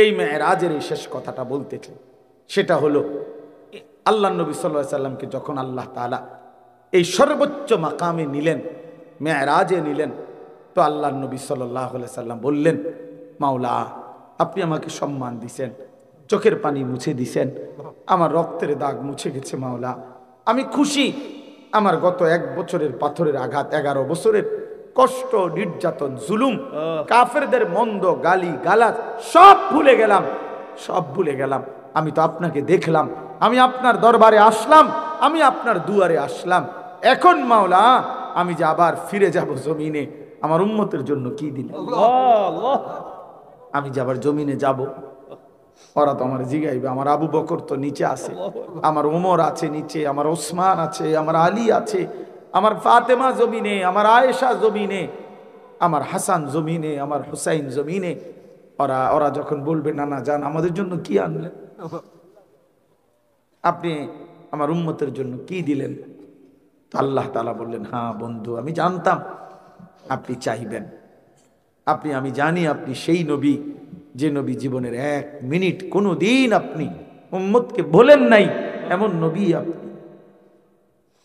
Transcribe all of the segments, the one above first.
এই মেরাজের এই শেষ কথাটা বলতে চাই, সেটা হলো আল্লাহ নবী সাল্লাল্লাহু আলাইহি সাল্লামকে যখন আল্লাহ তাআলা এই সর্বোচ্চ মাকামে নিলেন, মেরাজে নিলেন, তো আল্লাহ নবী সাল্লাল্লাহু আলাইহি সাল্লাম বললেন, মাওলা আপনি আমাকে সম্মান দিছেন, চোখের পানি মুছে দিছেন, আমার রক্তের দাগ মুছে গেছে মাওলা, আমি খুশি। আমার গত 1 বছরের পাথরের আঘাত, 11 বছরের কষ্ট, নির্যাতন, জুলুম, কাফেরদের মন্দ গালি গালাজ সব ভুলে গেলাম, সব ভুলে গেলাম। আমি তো আপনাকে দেখলাম, আমি আপনার দরবারে আসলাম, আমি আপনার দুয়ারে আসলাম। এখন মাওলা আমি যে আবার ফিরে যাব জমিনে, আমার উম্মতের জন্য কি দিলেন? আমি যে আবার জমিনে যাব, ওরা তো আমার জিগাইবে, আমার আবু বকর তো নিচে আছে, আমার ওমর আছে নিচে, আমার ওসমান আছে, আমার আলী আছে, আমার ফাতেমা জমিনে, আমার আয়েশা জমিনে, আমার হাসান জমিনে, আমার হুসাইন জমিনে। ওরা যখন বলবে নানা জান আমাদের জন্য কি আনলেন, আপনি আমার উম্মতের জন্য কি দিলেন? তো আল্লাহ তাআলা বললেন, হ্যাঁ বন্ধু, আমি জানতাম আপনি চাইবেন, আমি জানি আপনি সেই নবী যে নবী জীবনের 1 মিনিট কোনো দিন আপনি উম্মতকে বলেন নাই, এমন নবী আপনি।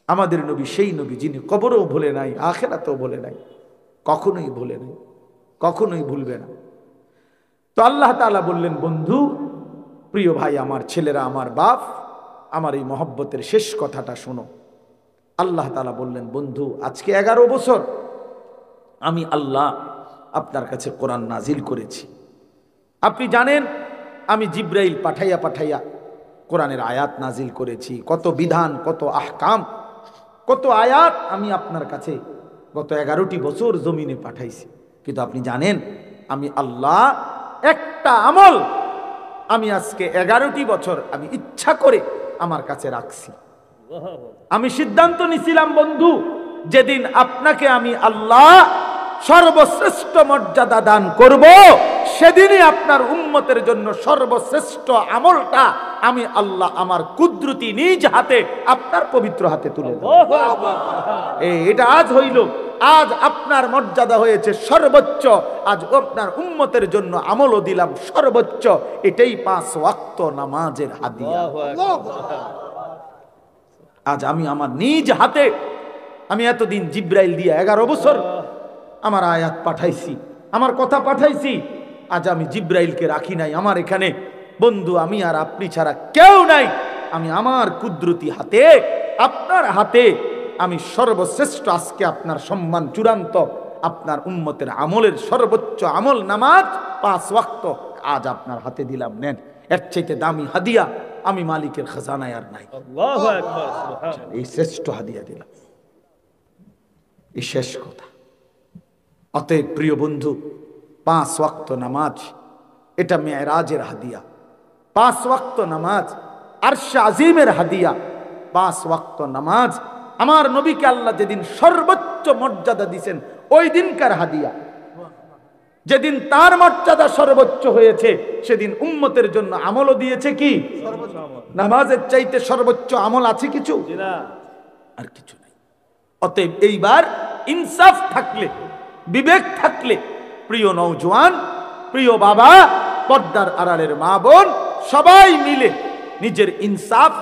আমাদের নবী সেই নবী যিনি কবরেও ভুলে নাই, আখিরাতেও ভুলে নাই, কখনোই ভুলে নাই, কখনোই ভুলবে না। তো আল্লাহ তাআলা বললেন, বন্ধু, প্রিয় ভাই, আমার ছেলেরা, আমার বাপ, আমার এই মহব্বতের শেষ কথাটা শোনো। আল্লাহ তাআলা বললেন, বন্ধু, আজকে 11 বছর আমি আল্লাহ আপনার কাছে কোরআন নাজিল করেছি। আপনি জানেন আমি জিব্রাইল পাঠাইয়া পাঠাইয়া কোরআনের আয়াত নাজিল করেছি, কত বিধান, কত আহকাম, কত আয়াত আমি আপনার কাছে গত 11টি বছর জমিনে পাঠাইছি। কিন্তু আপনি জানেন আমি আল্লাহ একটা আমল আমি আজকে 11টি বছর আমি ইচ্ছা করে আমার কাছে রাখছি। আমি সিদ্ধান্ত নিছিলাম বন্ধু, যেদিন আপনাকে আমি আল্লাহ সর্বশ্রেষ্ঠ মর্যাদা দান করব, সেদিনই আপনার উম্মতের জন্য সর্বশ্রেষ্ঠ আমলটা আমি আল্লাহ আমার কুদরতি নিজ হাতে আপনার পবিত্র হাতে তুলে দেব। এটা আজ হইল, আজ আপনার মর্যাদা হয়েছে সর্বোচ্চ, আজ আপনার উম্মতের জন্য আমলও দিলাম সর্বোচ্চ, এটাই 5 ওয়াক্ত নামাজের হাদিয়া। আজ আমি আমার নিজ হাতে, আমি এতদিন জিব্রাইল দিয়ে 11 বছর আমার আয়াত পাঠাইছি, আমার কথা পাঠাইছি, আজ আমি জিব্রাইলকে রাখি নাই আমার এখানে। বন্ধু, আমি আর আপনি ছাড়া কেউ নাই, আমি আমার কুদরতি হাতে আপনার হাতে আমি সর্বশ্রেষ্ঠ, আজকে আপনার সম্মান চূড়ান্ত, আপনার উম্মতের আমলের সর্বোচ্চ আমল নামাজ 5 ওয়াক্ত আজ আপনার হাতে দিলাম, নেন। এর চাইতে দামি হাদিয়া আমি মালিকের খাজানায় আর নাই। আল্লাহু আকবার, সুবহানাল্লাহ। এই শ্রেষ্ঠ হাদিয়া দিলাম, এই শেষ কথা। অতএব প্রিয় বন্ধু, 5 ওয়াক্ত নামাজ এটা মেরাজের হাদিয়া, 5 ওয়াক্ত নামাজ আরশে আজিমের হাদিয়া, 5 ওয়াক্ত নামাজ আমার নবীকে আল্লাহ যেদিন সর্বোচ্চ মর্যাদা দিয়েছেন ওই দিনকার হাদিয়া। যেদিন তার মর্যাদা সর্বোচ্চ হয়েছে সেদিন উম্মতের জন্য আমলও দিয়েছে কি? নামাজের চাইতে সর্বোচ্চ আমল আছে কিছু? আর কিছু নাই। অতএব এইবার ইনসাফ থাকলে, বিবেক থাকলে, প্রিয় নওজোয়ান, প্রিয় বাবা, পর্দার আড়ালের মা বোন, সবাই মিলে নিজের ইনসাফ,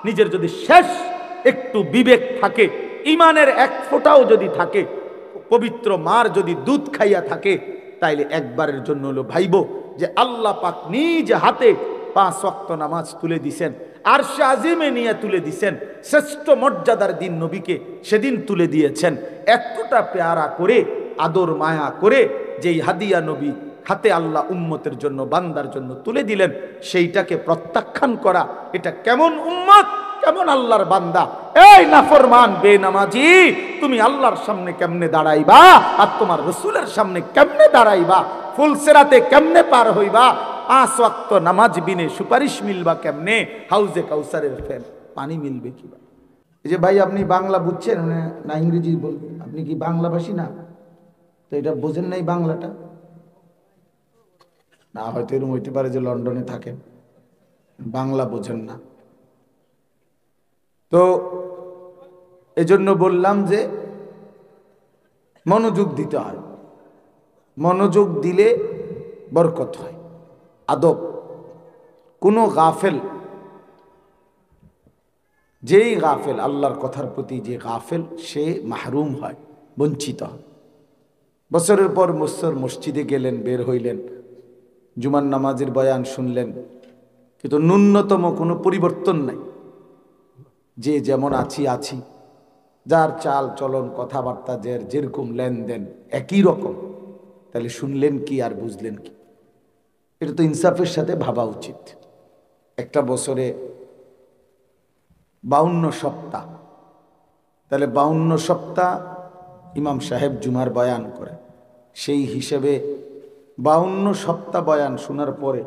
নিজের যদি শেষ একটু বিবেক থাকে, ইমানের 1 ফোঁটাও যদি থাকে, পবিত্র মার যদি দুধ খাইয়া থাকে, তাইলে একবারের জন্য হলো ভাইব যে আল্লাহ পাক নিজ হাতে 5 ওয়াক্ত নামাজ তুলে দিছেন, আরশে আজিমে নিয়ে তুলে দিছেন, শ্রেষ্ঠ মর্যাদার দিন নবীকে সেদিন তুলে দিয়েছেন। এতটা পেয়ারা করে, আদর মায়া করে যেই হাদিয়া নবী হাতে আল্লাহ উম্মতের জন্য, বান্দার জন্য তুলে দিলেন, সেইটাকে প্রত্যাখ্যান করা, এটা কেমন উম্মত, কেমন আল্লাহর বান্দা? এই নাফরমান বেনামাজি, তুমি আল্লাহর সামনে কেমনে দাঁড়াইবা আর তোমার রাসূলের সামনে কেমনে দাঁড়াইবা? ফুলসিরাতে কেমনে পার হইবা? 5 ওয়াক্ত নামাজ বিনে সুপারিশ মিলবা কেমনে? হাউজে কাউসারের পানি মিলবে কি? এই যে ভাই, আপনি বাংলা বুঝছেন না ইংরেজি বলবেন? আপনি কি বাংলাভাষী না? তো এটা বোঝেন নাই বাংলাটা? না, হয়তো এরকম হইতে পারে যে লন্ডনে থাকেন, বাংলা বোঝেন না। তো এজন্য বললাম যে মনোযোগ দিতে হয়, মনোযোগ দিলে বরকত হয়। আদব। কোনো গাফেল, যেই গাফেল, আল্লাহর কথার প্রতি যে গাফেল, সে মাহরুম হয়, বঞ্চিত হয়। বছরের পর বছর মসজিদে গেলেন, বের হইলেন, জুমার নামাজের বয়ান শুনলেন, কিন্তু ন্যূনতম কোনো পরিবর্তন নাই। যে যেমন আছি, যার চাল চলন কথাবার্তা, যেরকম লেনদেন একই রকম, তাহলে শুনলেন কি আর বুঝলেন কি? এটা তো ইনসাফের সাথে ভাবা উচিত। একটা বছরে 52 সপ্তাহ, তাহলে 52 সপ্তাহ ইমাম সাহেব জুমার বয়ান করে, সেই হিসেবে 52 সপ্তাহ বয়ান শোনার পরে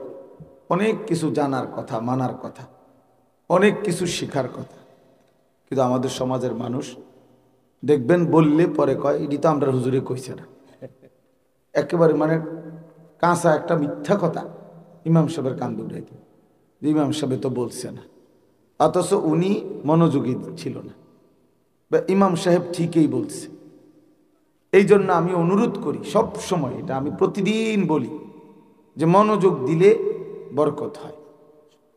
অনেক কিছু জানার কথা, মানার কথা, অনেক কিছু শেখার কথা। কিন্তু আমাদের সমাজের মানুষ দেখবেন বললে পরে কয় এটি তো আমরা হুজুরে কইছে না। একেবারে মানে কাঁচা একটা মিথ্যা কথা ইমাম সাহেবের কান উঠাই দিই, ইমাম সাহেব তো বলছে না, অথচ উনি মনোযোগী ছিল না, বা ইমাম সাহেব ঠিকই বলছে। এই জন্য আমি অনুরোধ করি সব সময়, এটা আমি প্রতিদিন বলি, যে মনোযোগ দিলে বরকত হয়।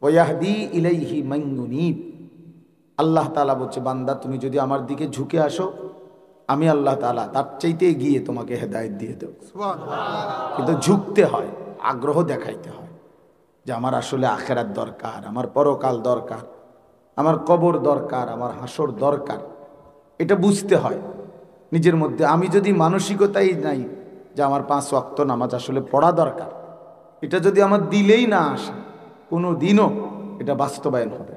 ওয়াহদি ইলাইহি মান ইউনীব, আল্লাহ তাআলা বলছে, বান্দা তুমি যদি আমার দিকে ঝুঁকে আসো, আমি আল্লাহ তাআলা তার চাইতে গিয়ে তোমাকে হেদায়েত দিয়ে দেব। কিন্তু ঝুঁকতে হয়, আগ্রহ দেখাইতে হয় যে আমার আসলে আখিরাত দরকার, আমার পরকাল দরকার, আমার কবর দরকার, আমার হাসর দরকার। এটা বুঝতে হয় নিজের মধ্যে। আমি যদি মানসিকতাই নাই যে আমার 5 ওয়াক্ত নামাজ আসলে পড়া দরকার, এটা যদি আমার দিলেই না আসে, কোনো দিনও এটা বাস্তবায়ন হবে।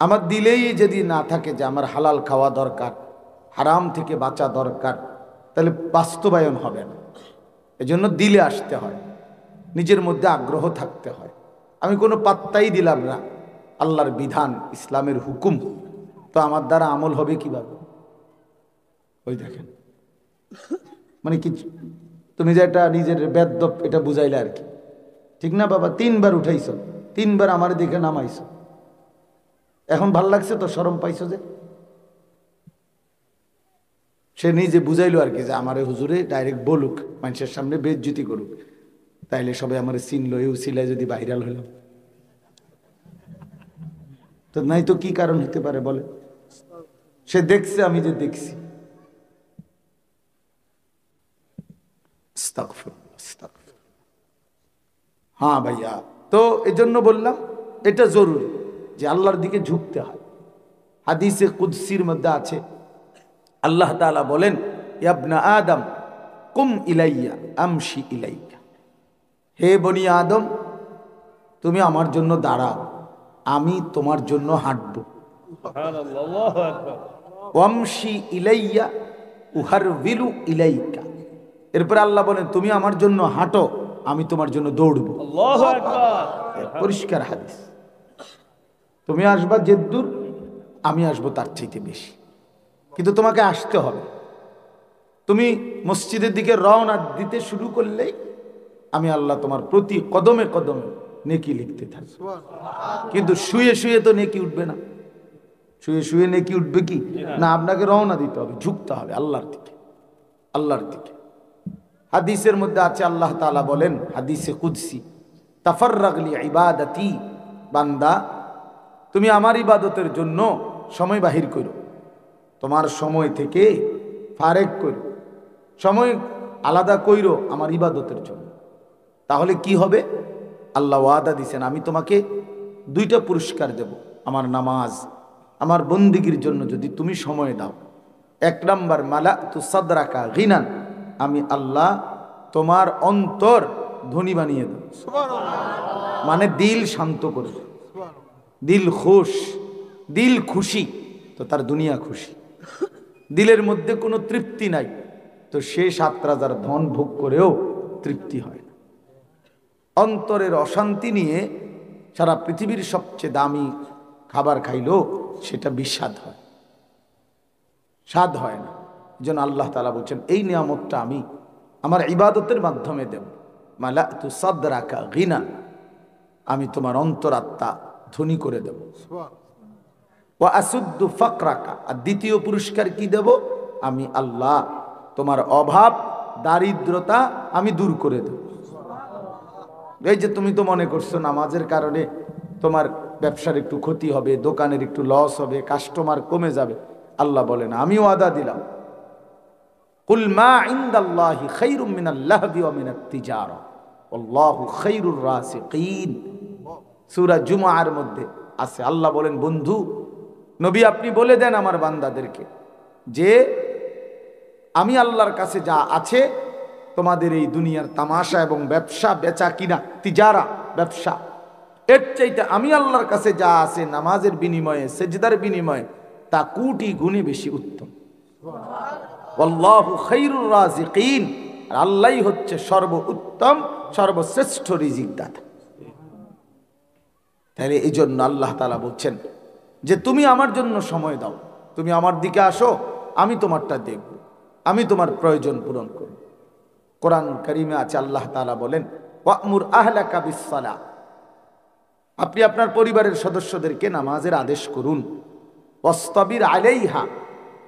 আমার দিলেই যদি না থাকে যে আমার হালাল খাওয়া দরকার, হারাম থেকে বাঁচা দরকার, তাহলে বাস্তবায়ন হবে না। এজন্য দিলে আসতে হয়, নিজের মধ্যে আগ্রহ থাকতে হয়। আমি কোনো পাত্তাই দিলাম না, আল্লাহর বিধান, ইসলামের হুকুম, তো আমার দ্বারা আমল হবে কিভাবে? ওই দেখেন, মানে কি তুমি যে এটা নিজের বেদ্য, এটা বুঝাইলে আর কি, ঠিক না বাবা? 3 বার উঠাইছ, 3 বার আমার দিকে নামাইছ, এখন ভাল লাগছে তো? শরম পাইছো যে? সে নিজে বুঝাইলো আর কি, যে আমার হুজুরে ডাইরেক্ট বলুক, মানুষের সামনে বেইজ্জতি করুক, তাইলে সবাই আমার চিনলো, এই উসিলায় যদি ভাইরাল হইলাম। তো নাই তো কি কারণ হতে পারে বলে? সে দেখছে, আমি যে দেখছি। হ্যাঁ ভাইয়া, তো এজন্য বললাম এটা জরুরি যে আল্লাহর দিকে ঝুঁকতে হয়। হাদিসে কুদসির মধ্যে আছে, আল্লাহ তাআলা বলেন, ইবনা আদম কুম ইলাইয়া আমশি ইলাইকা, হে বনি আদম তুমি আমার জন্য দাঁড়াও, আমি তোমার জন্য হাঁটব। ওয়ামশি ইলাইয়া উহারবিলু ইলাইকা, এরপর আল্লাহ বলেন তুমি আমার জন্য হাঁটো, আমি তোমার জন্য দৌড়বো। আল্লাহু আকবার, পরিষ্কার হাদিস। তুমি আসবা যেদূর, আমি আসবো তার চাইতে বেশি, কিন্তু তোমাকে আসতে হবে। তুমি মসজিদের দিকে রওনা দিতে শুরু করলেই আমি আল্লাহ তোমার প্রতি কদমে কদমে নেকি লিখতে থাকি। কিন্তু শুয়ে শুয়ে তো নেকি উঠবে না। শুয়ে শুয়ে নেকি উঠবে কি না? আপনাকে রওনা দিতে হবে, ঝুঁকতে হবে আল্লাহর দিকে, আল্লাহর দিকে। হাদিসের মধ্যে আছে, আল্লাহ তাআলা বলেন হাদিসে কুদসি, তাফাররাগ লি ইবাদাতি, বান্দা তুমি আমার ইবাদতের জন্য সময় বাহির করো, তোমার সময় থেকে ফারেক করো, সময় আলাদা কইরো আমার ইবাদতের জন্য। তাহলে কি হবে? আল্লাহ ওয়াদা দিছেন, আমি তোমাকে 2টা পুরস্কার দেব। আমার নামাজ, আমার বন্দিগির জন্য যদি তুমি সময় দাও, 1 নাম্বার মালাতু সাদরাকা গিনান, আমি আল্লাহ তোমার অন্তর ধনী বানিয়ে দেব। মানে দিল শান্ত করে দেব, দিল খুশ, দিল খুশি তো তার দুনিয়া খুশি। দিলের মধ্যে কোনো তৃপ্তি নাই তো সে 7 রাজার ধন ভোগ করেও তৃপ্তি হয় না। অন্তরের অশান্তি নিয়ে সারা পৃথিবীর সবচেয়ে দামি খাবার খাইলেও সেটা বিস্বাদ হয়, স্বাদ হয় না। যেন আল্লাহ তাআলা বলছেন এই নিয়ামতটা আমি আমার ইবাদতের মাধ্যমে দেব। মালাতু সাদরাকা গিনান, আমি তোমার অন্তরাত্মা ধনী করে দেব। ওয়া আসুদ্দু ফাকরাকা, আর দ্বিতীয় পুরস্কার কি দেব? আমি আল্লাহ তোমার অভাব দারিদ্রতা আমি দূর করে দেব। এই যে তুমি তো মনে করছো নামাজের কারণে তোমার ব্যবসার একটু ক্ষতি হবে, দোকানের একটু লস হবে, কাস্টমার কমে যাবে। আল্লাহ বলেন আমি ওয়াদা দিলাম, কুল মা ইনদাল্লাহি খায়রুম মিনাল লাহবি ওয়া মিনাত তিজারা আল্লাহু খায়রুর রাসিকিন। সূরা জুমার মধ্যে আছে। আল্লাহ বলেন, বন্ধু নবী আপনি বলে দেন আমার বান্দাদেরকে যে আমি আল্লাহর কাছে যা আছে, তোমাদের এই দুনিয়ার তামাশা এবং ব্যবসা বেচা কিনা, তিজারা ব্যবসা, এর চাইতে আমি আল্লাহর কাছে যা আছে নামাজের বিনিময়ে, সেজদার বিনিময়ে, তা কোটি গুণে বেশি উত্তম। আল্লাহু খায়রুর রাযিকিন, আর আল্লাহই হচ্ছে সর্বোত্তম সর্বশ্রেষ্ঠ রিজিক দাতা। তাহলে এই জন্য আল্লাহ তাআলা বলছেন যে তুমি আমার জন্য সময় দাও, তুমি আমার দিকে আসো, আমি তোমারটা দেখব, আমি তোমার প্রয়োজন পূরণ করব। কোরআন কারীমে আছে আল্লাহ তাআলা বলেন, ওয়া'মুর আহলাকা বিস-সালাহ, আপনি আপনার পরিবারের সদস্যদেরকে নামাজের আদেশ করুন। ওয়াসতাবির আলাইহা,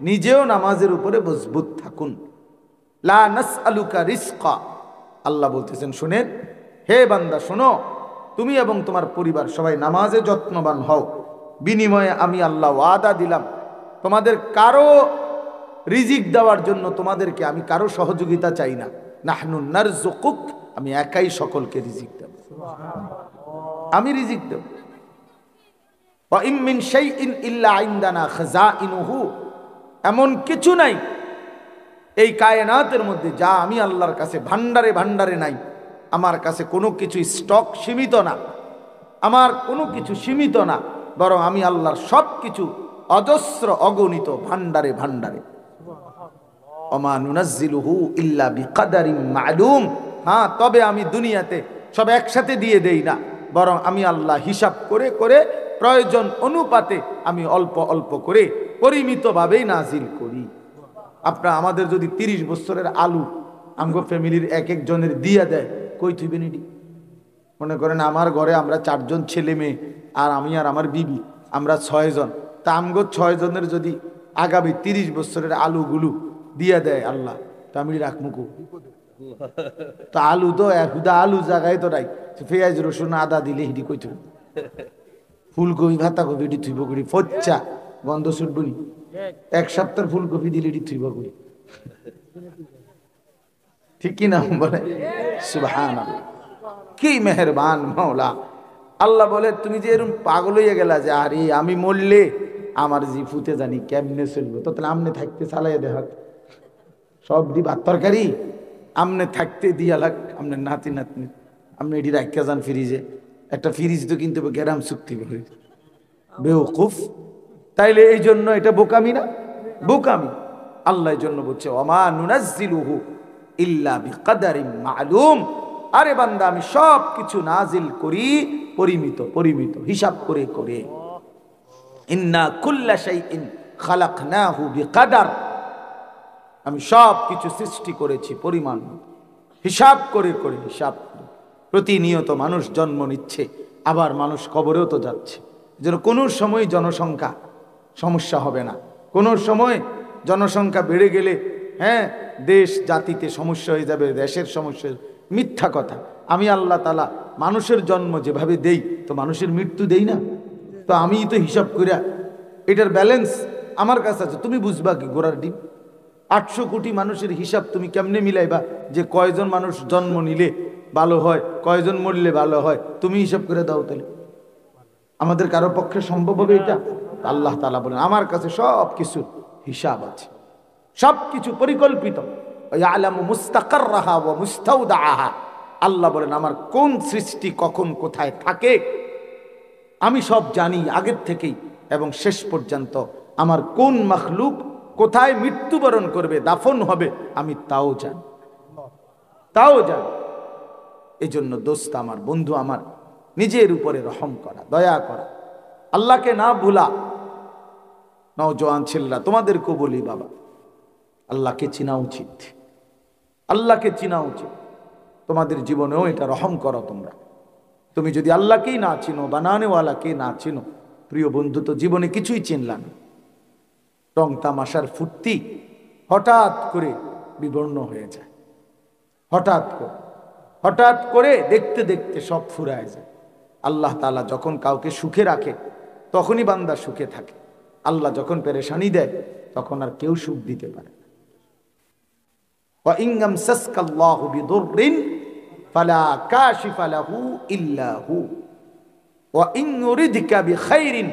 নিজেও নামাজের উপরে মজবুত থাকুন। লা নাসআলুকা রিজকা, আল্লাহ বলতেছেন শুনেন, হে বান্দা শোনো, তুমি এবং তোমার পরিবার সবাই নামাজে যত্নবান হও, বিনিময়ে আমি আল্লাহ ওয়াদা দিলাম তোমাদের কারো রিজিক দেওয়ার জন্য তোমাদেরকে আমি কারো সহযোগিতা চাই না। নাহনু নারযুকুক, আমি একাই সকলকে রিজিক দেব, আমি রিজিক দেব। ওয়া ইম মিন শাইইন ইল্লা ইনদানা খাযাইনুহু, এমন কিছু নাই এই কায়নাতের মধ্যে যা আমি আল্লাহর কাছে ভান্ডারে ভান্ডারে নাই। আমার কাছে কোনো কিছু স্টক সীমিত না, আমার কোনো কিছু সীমিত না, বরং আমি আল্লাহর সব কিছু অজস্র অগণিত ভান্ডারে ভান্ডারে। ওমা নুনাজ্জিলুহু ইল্লা বিকাদারিন মা'লুম, হ্যাঁ তবে আমি দুনিয়াতে সব একসাথে দিয়ে দেই না, বরং আমি আল্লাহ হিসাব করে করে প্রয়োজন অনুপাতে আমি অল্প অল্প করে পরিমিতভাবেই নাজিল করি। আপনার আমাদের যদি 30 বছরের আলু আমগো ফ্যামিলির এক একজনের দিয়া দেয়, কই থইবেন এটি? মনে করেন আমার ঘরে আমরা 4 জন ছেলে মেয়ে আর আমি আর আমার বিবি, আমরা 6 জন, তা আমগো 6 জনের যদি আগামী 30 বছরের আলুগুলো দিয়া দেয় আল্লাহ, তা আমি রাখমুকু। তো আলু তো হুদা আলু জায়গায় তো নাই, পেঁয়াজ রসুন আদা দিলে হিটি কই থইব? ফুলকপি ভাতাকপি এটি থইব করি, ফচ্চা গন্ধ ছুটবনি। 1 সপ্তাহ ফুলকপি দিলে এটি থইব করি, ঠিক কি না বলে? সুবহানাল্লাহ, কি মেহেরবান মাওলা। আল্লাহ বলে তুমি যে এরকম পাগল হইয়া গেলা যে আরে আমি মরলে আমার জি ফুতে জানি কেমনে চলবো, তো তাহলে আমনে থাকতে চালাইয়া দেখা সব দি ভাত তরকারি আমনে থাকতে দিয়া লাগ, আমনে নাতি নাতনি আপনি এটি রাখিয়া যান ফ্রিজে, একটা ফ্রিজ তো কিনতে হবে গ্রাম চুক্তি করে, বেওকুফ। তাইলে এই জন্য এটা বোকামি না? বোকামি। আল্লাহ এই জন্য বলছে ওমা নুনাজ্জিলুহু ইল্লা বিকাদারিন মা'লুম, আরে বান্দা আমি সব কিছু নাজিল করি পরিমিত পরিমিত হিসাব করে করে। ইন্না কুল্লা শাইইন খালাকনাহু বিকাদার, আমি সব কিছু সৃষ্টি করেছি পরিমাণ হিসাব করে করে, হিসাব করে। প্রতিনিয়ত মানুষ জন্ম নিচ্ছে, আবার মানুষ কবরেও তো যাচ্ছে। যেন কোনো সময় জনসংখ্যা সমস্যা হবে না, কোনো সময় জনসংখ্যা বেড়ে গেলে হ্যাঁ দেশ জাতিতে সমস্যা হয়ে যাবে, দেশের সমস্যা। মিথ্যা কথা। আমি আল্লাহ তাআলা মানুষের জন্ম যেভাবে দেই, তো মানুষের মৃত্যু দেই না? তো আমি তো হিসাব করিয়া এটার ব্যালেন্স আমার কাছে আছে, তুমি বুঝবা কি গোড়ার ডিম? 800 কোটি মানুষের হিসাব তুমি কেমনে মিলাইবা যে কয়জন মানুষ জন্ম নিলে ভালো হয়, কয়জন মরলে ভালো হয়? তুমি হিসাব করে দাও। তাহলে আমাদের কারো পক্ষে সম্ভব হবে এটা? আল্লাহ তাআলা বলেন আমার কাছে সব কিছু হিসাব আছে, সব কিছু পরিকল্পিত। ইয়ালামু মুস্তাকাররাহা ওয়া মুস্তাউদাআহা, আল্লাহ বলেন আমার কোন সৃষ্টি কখন কোথায় থাকে আমি সব জানি আগের থেকেই, এবং শেষ পর্যন্ত আমার কোন মাখলুক কোথায় মৃত্যুবরণ করবে, দাফন হবে, আমি তাও জানি, তাও জানি। এই জন্য দোস্ত আমার, বন্ধু আমার, নিজের উপরে রহম করা, দয়া করা, আল্লাহকে না ভুলা। নওজোয়ান ছেলেরা তোমাদেরকেও বলি বাবা, আল্লাহকে চিনা উচিত, আল্লাহকে চিনা উচিত। তোমাদের জীবনেও এটা রহম করো তোমরা। তুমি যদি আল্লাহকেই না চিনো, বানানেওয়ালাকে না চিনো, প্রিয় বন্ধু, তো জীবনে কিছুই চিনলা না। রং তামাশার ফুর্তি হঠাৎ করে বিবর্ণ হয়ে যায়, হঠাৎ করে। হঠাৎ করে দেখতে দেখতে সব ফুরায় যায়। আল্লাহ তাআলা যখন কাউকে সুখে রাখে তখনই বান্দা সুখে থাকে। আল্লাহ যখন পেরেশানি দেয় তখন আর কেউ সুখ দিতে পারে না। ওয়া ইন ইয়ামসাসকাল্লাহু বিদুররিন ফালা কাশিফা লাহু ইল্লা হু ওয়া ইন ইউরিদকা বিখাইরিন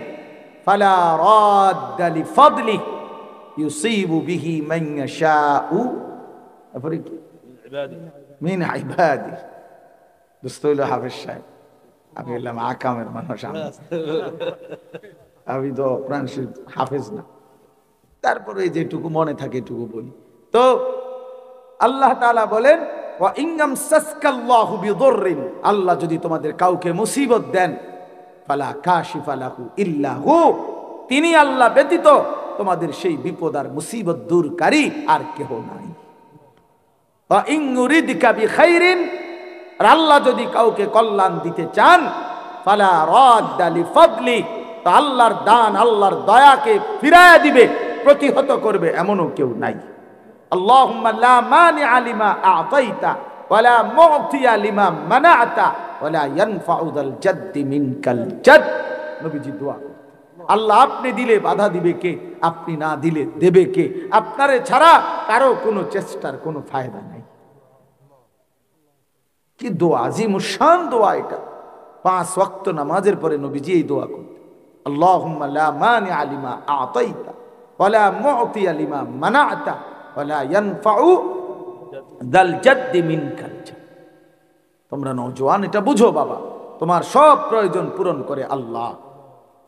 ফালা রাদ্দা লিফাদলিহি ইউসিবু বিহি মান ইয়াশাউ মিন ইবাদিহি। দোস্ত হইল হাফেজ সাহেব, আমি বললাম আকামের মানুষ, আমি তো কোরআন শরীফ হাফেজ না, তারপরে যেটুকু মনে থাকে এটুকু বলি। তো আল্লাহ তাআলা বলেন ওয়া ইন ইয়ামসাসকাল্লাহু বিদুররিন, আল্লাহ যদি তোমাদের কাউকে মুসিবত দেন, ফালা কাশিফা লাহু ইল্লা হু, তিনি আল্লাহ ব্যতীত তোমাদের সেই বিপদ আর মুসিবত দূরকারী আর কেহ নাই। ওয়া ইন ইউরিদকা বিখাইরিন, আর আল্লাহ যদি কাউকে কল্যাণ দিতে চান, ফালা রাদ্দা লিফাদলি, তো আল্লাহর দান আল্লাহর দয়াকে ফিরায়া দিবে, প্রতিহত করবে এমনও কেউ নাই। আল্লাহুম্মা লা মানিআ লিমা আ'তাইতা ওয়ালা মু'তিয়া লিমা মানা'তা ওয়ালা ইয়ানফা'ু যাল জাদ্দি মিনকাল জাদ। নবীজি দোয়া, আল্লাহ আপনি দিলে বাধা দিবে কে, আপনি না দিলে দেবে কে, আপনারে ছাড়া কারো কোনো চেষ্টার কোনো ফায়দা নাই। কি দোয়া, আজিমুশান দোয়া এটা। 5 ওয়াক্ত নামাজের পরে নবীজি এই দোয়া করতেন, আল্লাহুম্মা লা মানিআ লিমা আ'তাইতা ওয়ালা মু'তিয়া লিমা মানা'তা ওয়ালা ইয়ানফা'ু যাল জাদ্দি মিনকাল জাদ। তোমরা নওজোয়ান এটা বুঝো বাবা, তোমার সব প্রয়োজন পূরণ করে আল্লাহ,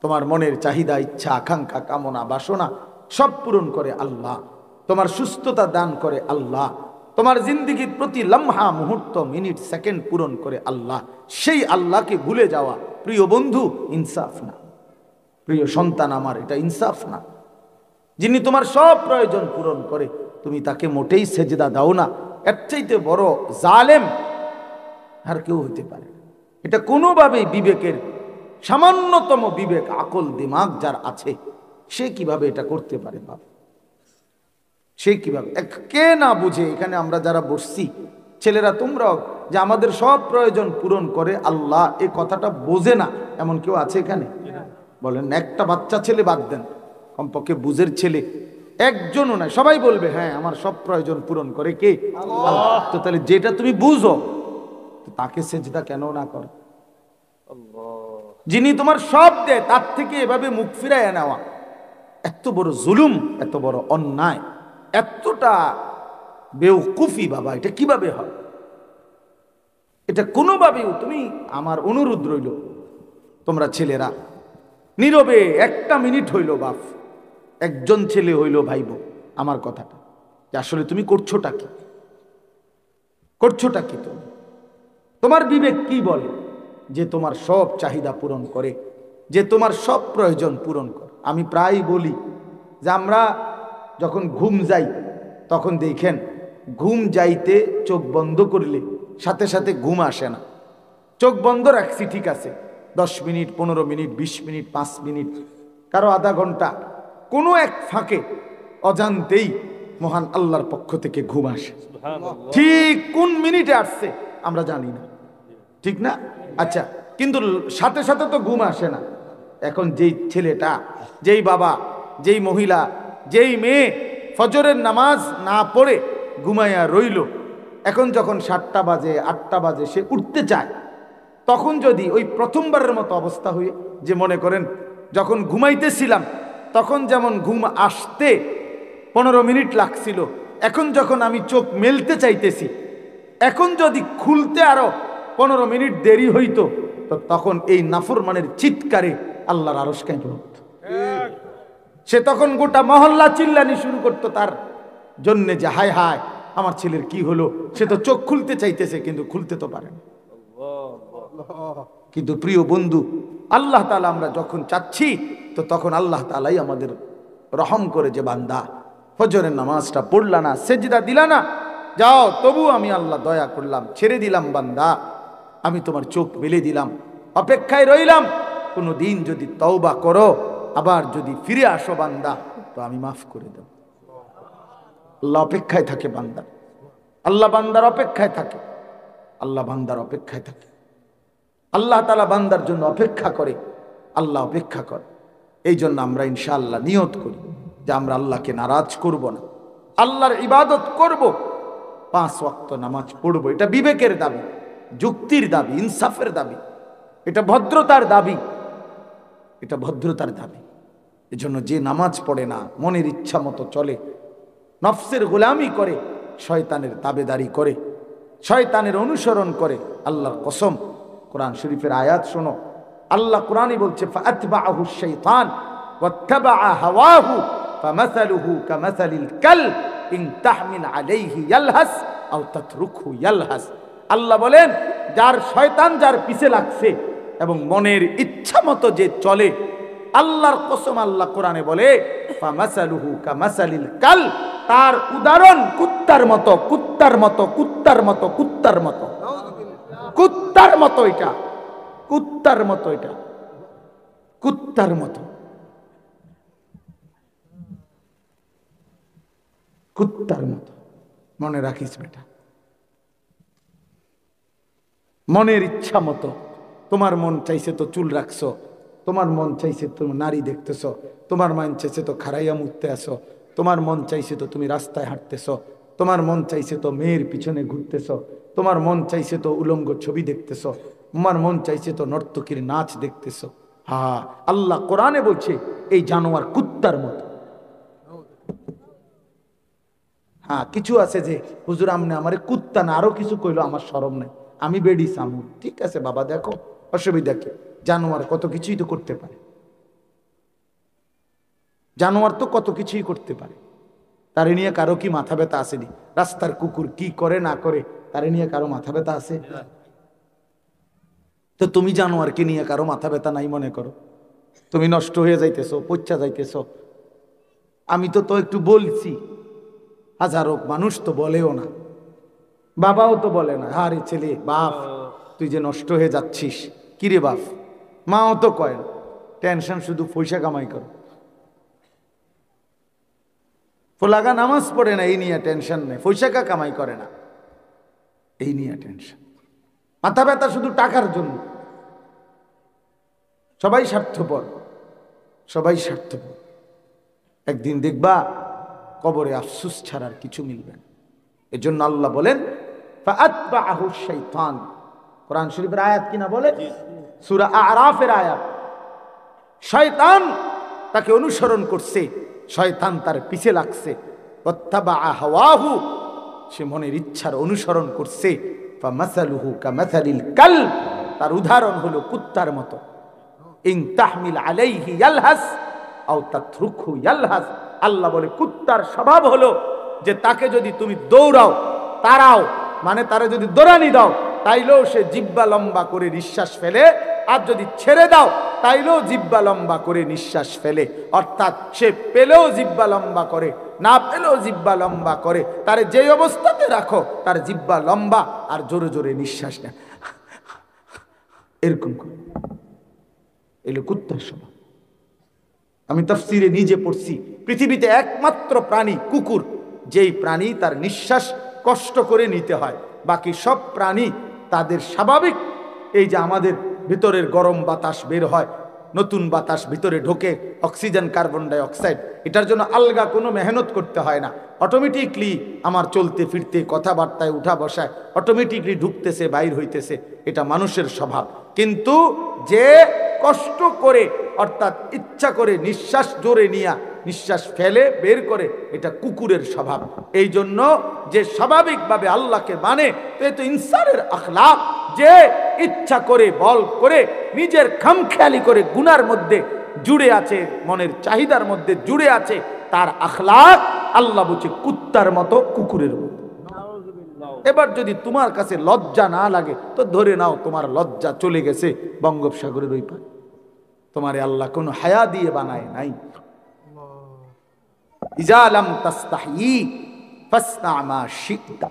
তোমার মনের চাহিদা, ইচ্ছা, আকাঙ্ক্ষা, কামনা, বাসনা সব পূরণ করে আল্লাহ, তোমার সুস্থতা দান করে আল্লাহ, তোমার জিন্দেগির প্রতি লম্হা, মুহূর্ত, মিনিট, সেকেন্ড পূরণ করে আল্লাহ। সেই আল্লাহকে ভুলে যাওয়া প্রিয় বন্ধু ইনসাফ না, প্রিয় সন্তান আমার, এটা ইনসাফ না। যিনি তোমার সব প্রয়োজন পূরণ করে তুমি তাকে মোটেই সেজদা দাও না, এর চাইতে বড় জালেম আর কেউ হতে পারে না। এটা কোনোভাবেই বিবেকের, সামান্যতম বিবেক, আকল, দিমাগ যার আছে সে কিভাবে এটা করতে পারে বাবা? সে কিভাবে, কে না বুঝে? এখানে আমরা যারা বসছি, ছেলেরা তোমরাও, যে আমাদের সব প্রয়োজন পূরণ করে আল্লাহ, এই কথাটা বোঝে না এমন কেউ আছে এখানে? বলেন, একটা বাচ্চা ছেলে বাদ দেন, কমপক্ষে বুঝের ছেলে একজনও নাই। সবাই বলবে হ্যাঁ আমার সব প্রয়োজন পূরণ করে কে? আল্লাহ। তো তাহলে যেটা তুমি বুঝো তাকে সেজদা কেন না করো? যিনি তোমার সব দেয় তার থেকে এভাবে মুখ ফিরায় নেওয়া এত বড় জুলুম, এত বড় অন্যায়, এতটা বেওকুফি বাবা, এটা কিভাবে হয়? এটা কোনোভাবেই, তুমি, আমার অনুরোধ রইল, তোমরা ছেলেরা নীরবে একটা মিনিট হইল বাপ, একজন ছেলে হইল ভাইব আমার কথাটা, যে আসলে তুমি করছোটা কি, করছোটা কি? তুমি, তোমার বিবেক কি বলে যে তোমার সব চাহিদা পূরণ করে, যে তোমার সব প্রয়োজন পূরণ করে? আমি প্রায় বলি যে আমরা যখন ঘুম যাই তখন দেখেন ঘুম যাইতে চোখ বন্ধ করলে সাথে সাথে ঘুম আসে না। চোখ বন্ধ রাখছি ঠিক আছে, 10 মিনিট, 15 মিনিট, 20 মিনিট, 5 মিনিট, কারো আধা ঘন্টা, কোনো এক ফাঁকে অজান্তেই মহান আল্লাহর পক্ষ থেকে ঘুম আসে। ঠিক কোন মিনিটে আসছে আমরা জানি না, ঠিক না? আচ্ছা, কিন্তু সাথে সাথে তো ঘুম আসে না। এখন যেই ছেলেটা, যেই বাবা, যেই মহিলা, যেই মেয়ে ফজরের নামাজ না পড়ে ঘুমাইয়া রইল, এখন যখন 7টা বাজে, 8টা বাজে সে উঠতে চায়, তখন যদি ওই প্রথমবারের মতো অবস্থা হয়ে, যে মনে করেন যখন ঘুমাইতেছিলাম তখন যেমন ঘুম আসতে 15 মিনিট লাগছিল, এখন যখন আমি চোখ মেলতে চাইতেছি, এখন যদি খুলতে আরো 15 মিনিট দেরি হইতো, তো তখন এই নাফরমানের চিৎকারে আল্লাহর আরশ কেঁপে উঠত। সে তখন গোটা মহল্লা চিল্লানি শুরু করতো তার জন্যে, যে হায় হায় আমার ছেলের কি হলো, সে তো চোখ খুলতে চাইতেছে কিন্তু খুলতে তো পারে না। কিন্তু প্রিয় বন্ধু, আল্লাহ তাআলা আমরা যখন চাচ্ছি তো তখন আল্লাহ তাআলাই আমাদের রহম করে, যে বান্দা ফজরের নামাজটা পড়লা না, সেজদা দিলা না, যাও তবু আমি আল্লাহ দয়া করলাম, ছেড়ে দিলাম বান্দা, আমি তোমার চোখ মেলে দিলাম, অপেক্ষায় রইলাম, কোনো দিন যদি তওবা করো, আবার যদি ফিরে আসো বান্দা, তো আমি মাফ করে দেব। আল্লাহ অপেক্ষায় থাকে বান্দা, আল্লাহ বান্দার অপেক্ষায় থাকে। আল্লাহ বান্দার অপেক্ষায় থাকে। আল্লাহ তাআলা বান্দার জন্য অপেক্ষা করে, আল্লাহ অপেক্ষা করে। এই জন্য আমরা ইনশাআল্লাহ নিয়ত করি যে আমরা আল্লাহকে নারাজ করব না, আল্লাহর ইবাদত করব, 5 ওয়াক্ত নামাজ পড়ব। এটা বিবেকের দাবি, যুক্তির দাবি, ইনসাফের দাবি, এটা ভদ্রতার দাবি, এটা ভদ্রতার দাবি। এজন্য যে নামাজ পড়ে না, মনের ইচ্ছা মতো চলে, নফসের গোলামি করে, শয়তানের তাবেদারি করে, শয়তানের অনুসরণ করে, আল্লাহর কসম, কোরআন শরীফের আয়াত শোনো, আল্লাহ কোরআনই বলছে ফাআতবাআহু শাইতান ওয়াত্তাবাআ হাওয়াহু ফামাসালুহু কামাসালিল কালব ইন তাহমিল আলাইহি ইয়ালহাস আও তাতরুকহু ইয়ালহাস। আল্লাহ বলেন যার শয়তান যার পিছে লাগছে এবং মনের ইচ্ছা মতো যে চলে, আল্লাহর কসম আল্লাহ কোরআনে বলে ফামাসালুহু কামাসালিল কালব, তার উদাহরণ কুত্তার মতো, কুত্তার মতো, কুত্তার মতো, কুত্তার মতো, কুত্তার মতো। এটা কুত্তার মতো, এটা কুত্তার মতো, কুত্তার মতো। মনে রাখিস বেটা, মনের ইচ্ছা মতো। তোমার মন চাইছে তো চুল রাখছো, তোমার মন চাইছে তুমি নারী দেখতেছ, তোমার মন চাইছে তো খারাইয়া মুততে আসো, তোমার মন চাইছে তো তুমি রাস্তায় হাঁটতেছ, তোমার মন চাইছে তো মেয়ের পিছনে ঘুরতেছ, তোমার মন চাইছে তো উলঙ্গ ছবি দেখতেছ, তোমার মন চাইছে তো নর্তকীর নাচ দেখতেছ। হ্যাঁ, আল্লাহ কোরআনে বলছে এই জানোয়ার কুত্তার মতো। হ্যাঁ, কিছু আছে যে হুজুর আমনে আমারে কুত্তা না আরো কিছু কইলো, আমার শরম নাই, আমি বেডি সামু। ঠিক আছে বাবা, দেখো অসুবিধা কি? জানোয়ার কত কিছুই তো করতে পারে, জানোয়ার তো কত কিছুই করতে পারে। তারে নিয়ে কারো কি মাথা ব্যথা আসেনি? রাস্তার কুকুর কি করে না করে তারে নিয়ে কারো মাথা ব্যথা আছে? তো তুমি জানোয়ারকে নিয়ে কারো মাথা ব্যথা নাই মনে করো? তুমি নষ্ট হয়ে যাইতেছো, পচ্চা যাইতেছো। আমি তো একটু বলছি, হাজারো মানুষ তো বলেও না, বাবাও তো বলে না আরে ছেলে বাপ তুই যে নষ্ট হয়ে যাচ্ছিস, কিরে বাপ। মাও তো কয় না, টেনশন শুধু পয়সা কামাই করো। ফোলাগা নামাজ পড়ে না এই নিয়ে টেনশন নেই, পয়সা কামাই করে না এই নিয়ে টেনশন। মাথা ব্যথা শুধু টাকার জন্য। সবাই স্বার্থপর, সবাই স্বার্থপর। একদিন দেখবা কবরে আফসোস ছাড়ার কিছু মিলবে না। এজন্য আল্লাহ বলেন ফাআতবাআহু শাইতান। কোরআন শরীফের আয়াত কিনা বলে, সূরা আরাফের আয়াত। শয়তান তাকে অনুসরণ করছে, শয়তান তার পিছে লাগছে। ওয়াত্তাবাআ হাওয়াহু, সে মনের ইচ্ছার অনুসরণ করছে। ফামাসালুহু কামাসালিল কালব, তার উদাহরণ হলো কুত্তার মতো। ইন তাহমিল আলাইহি ইয়ালহাস আও তাতরুকহু ইয়ালহাস। আল্লাহ বলে কুত্তার স্বভাব হলো যে তাকে যদি তুমি দৌড়াও, তাড়াও, মানে তারে যদি দৌড়ানি দাও তাইলেও সে জিহ্বা লম্বা করে নিঃশ্বাস ফেলে, আর যদি ছেড়ে দাও তাইলেও জিহ্বা লম্বা করে নিঃশ্বাস ফেলে। অর্থাৎ সে পেলেও জিহ্বা লম্বা করে, না পেলেও জিহ্বা লম্বা করে। তারে যে অবস্থাতে রাখো তার জিহ্বা লম্বা আর জোরে জোরে নিঃশ্বাস নেয়, এরকম করে। এলো কুত্তার স্বভাব। আমি তাফসীরে নিজে পড়ছি, পৃথিবীতে একমাত্র প্রাণী কুকুর, যেই প্রাণী তার নিঃশ্বাস কষ্ট করে নিতে হয়। বাকি সব প্রাণী তাদের স্বাভাবিক, এই যে আমাদের ভিতরের গরম বাতাস বের হয়, নতুন বাতাস ভিতরে ঢোকে, অক্সিজেন কার্বন ডাই অক্সাইড, এটার জন্য আলগা কোনো মেহনত করতে হয় না। অটোমেটিকলি আমার চলতে ফিরতে কথাবার্তায় উঠা বসায় অটোমেটিকলি ঢুকতেছে বাইর হইতেছে, এটা মানুষের স্বভাব। কিন্তু যে কষ্ট করে অর্থাৎ ইচ্ছা করে নিঃশ্বাস জোরে নিয়া নিঃশ্বাস ফেলে বের করে, এটা কুকুরের স্বভাব। এই জন্য যে স্বাভাবিকভাবে আল্লাহকে মানে, তো এ তো ইনসানের আখলাক। যে ইচ্ছা করে বল করে নিজের খামখেয়ালি করে গুনার মধ্যে জুড়ে আছে, মনের চাহিদার মধ্যে জুড়ে আছে, তার আখলাক আল্লাহ বলছে কুত্তার মতো, কুকুরের মতো। এবার যদি তোমার কাছে লজ্জা না লাগে তো ধরে নাও তোমার লজ্জা চলে গেছে বঙ্গোপসাগরের ওই পারে, তোমারে আল্লাহ কোনো হায়া দিয়ে বানায় নাই। ইজা লাম তাস্তাহি ফাসনা মা শি'তা।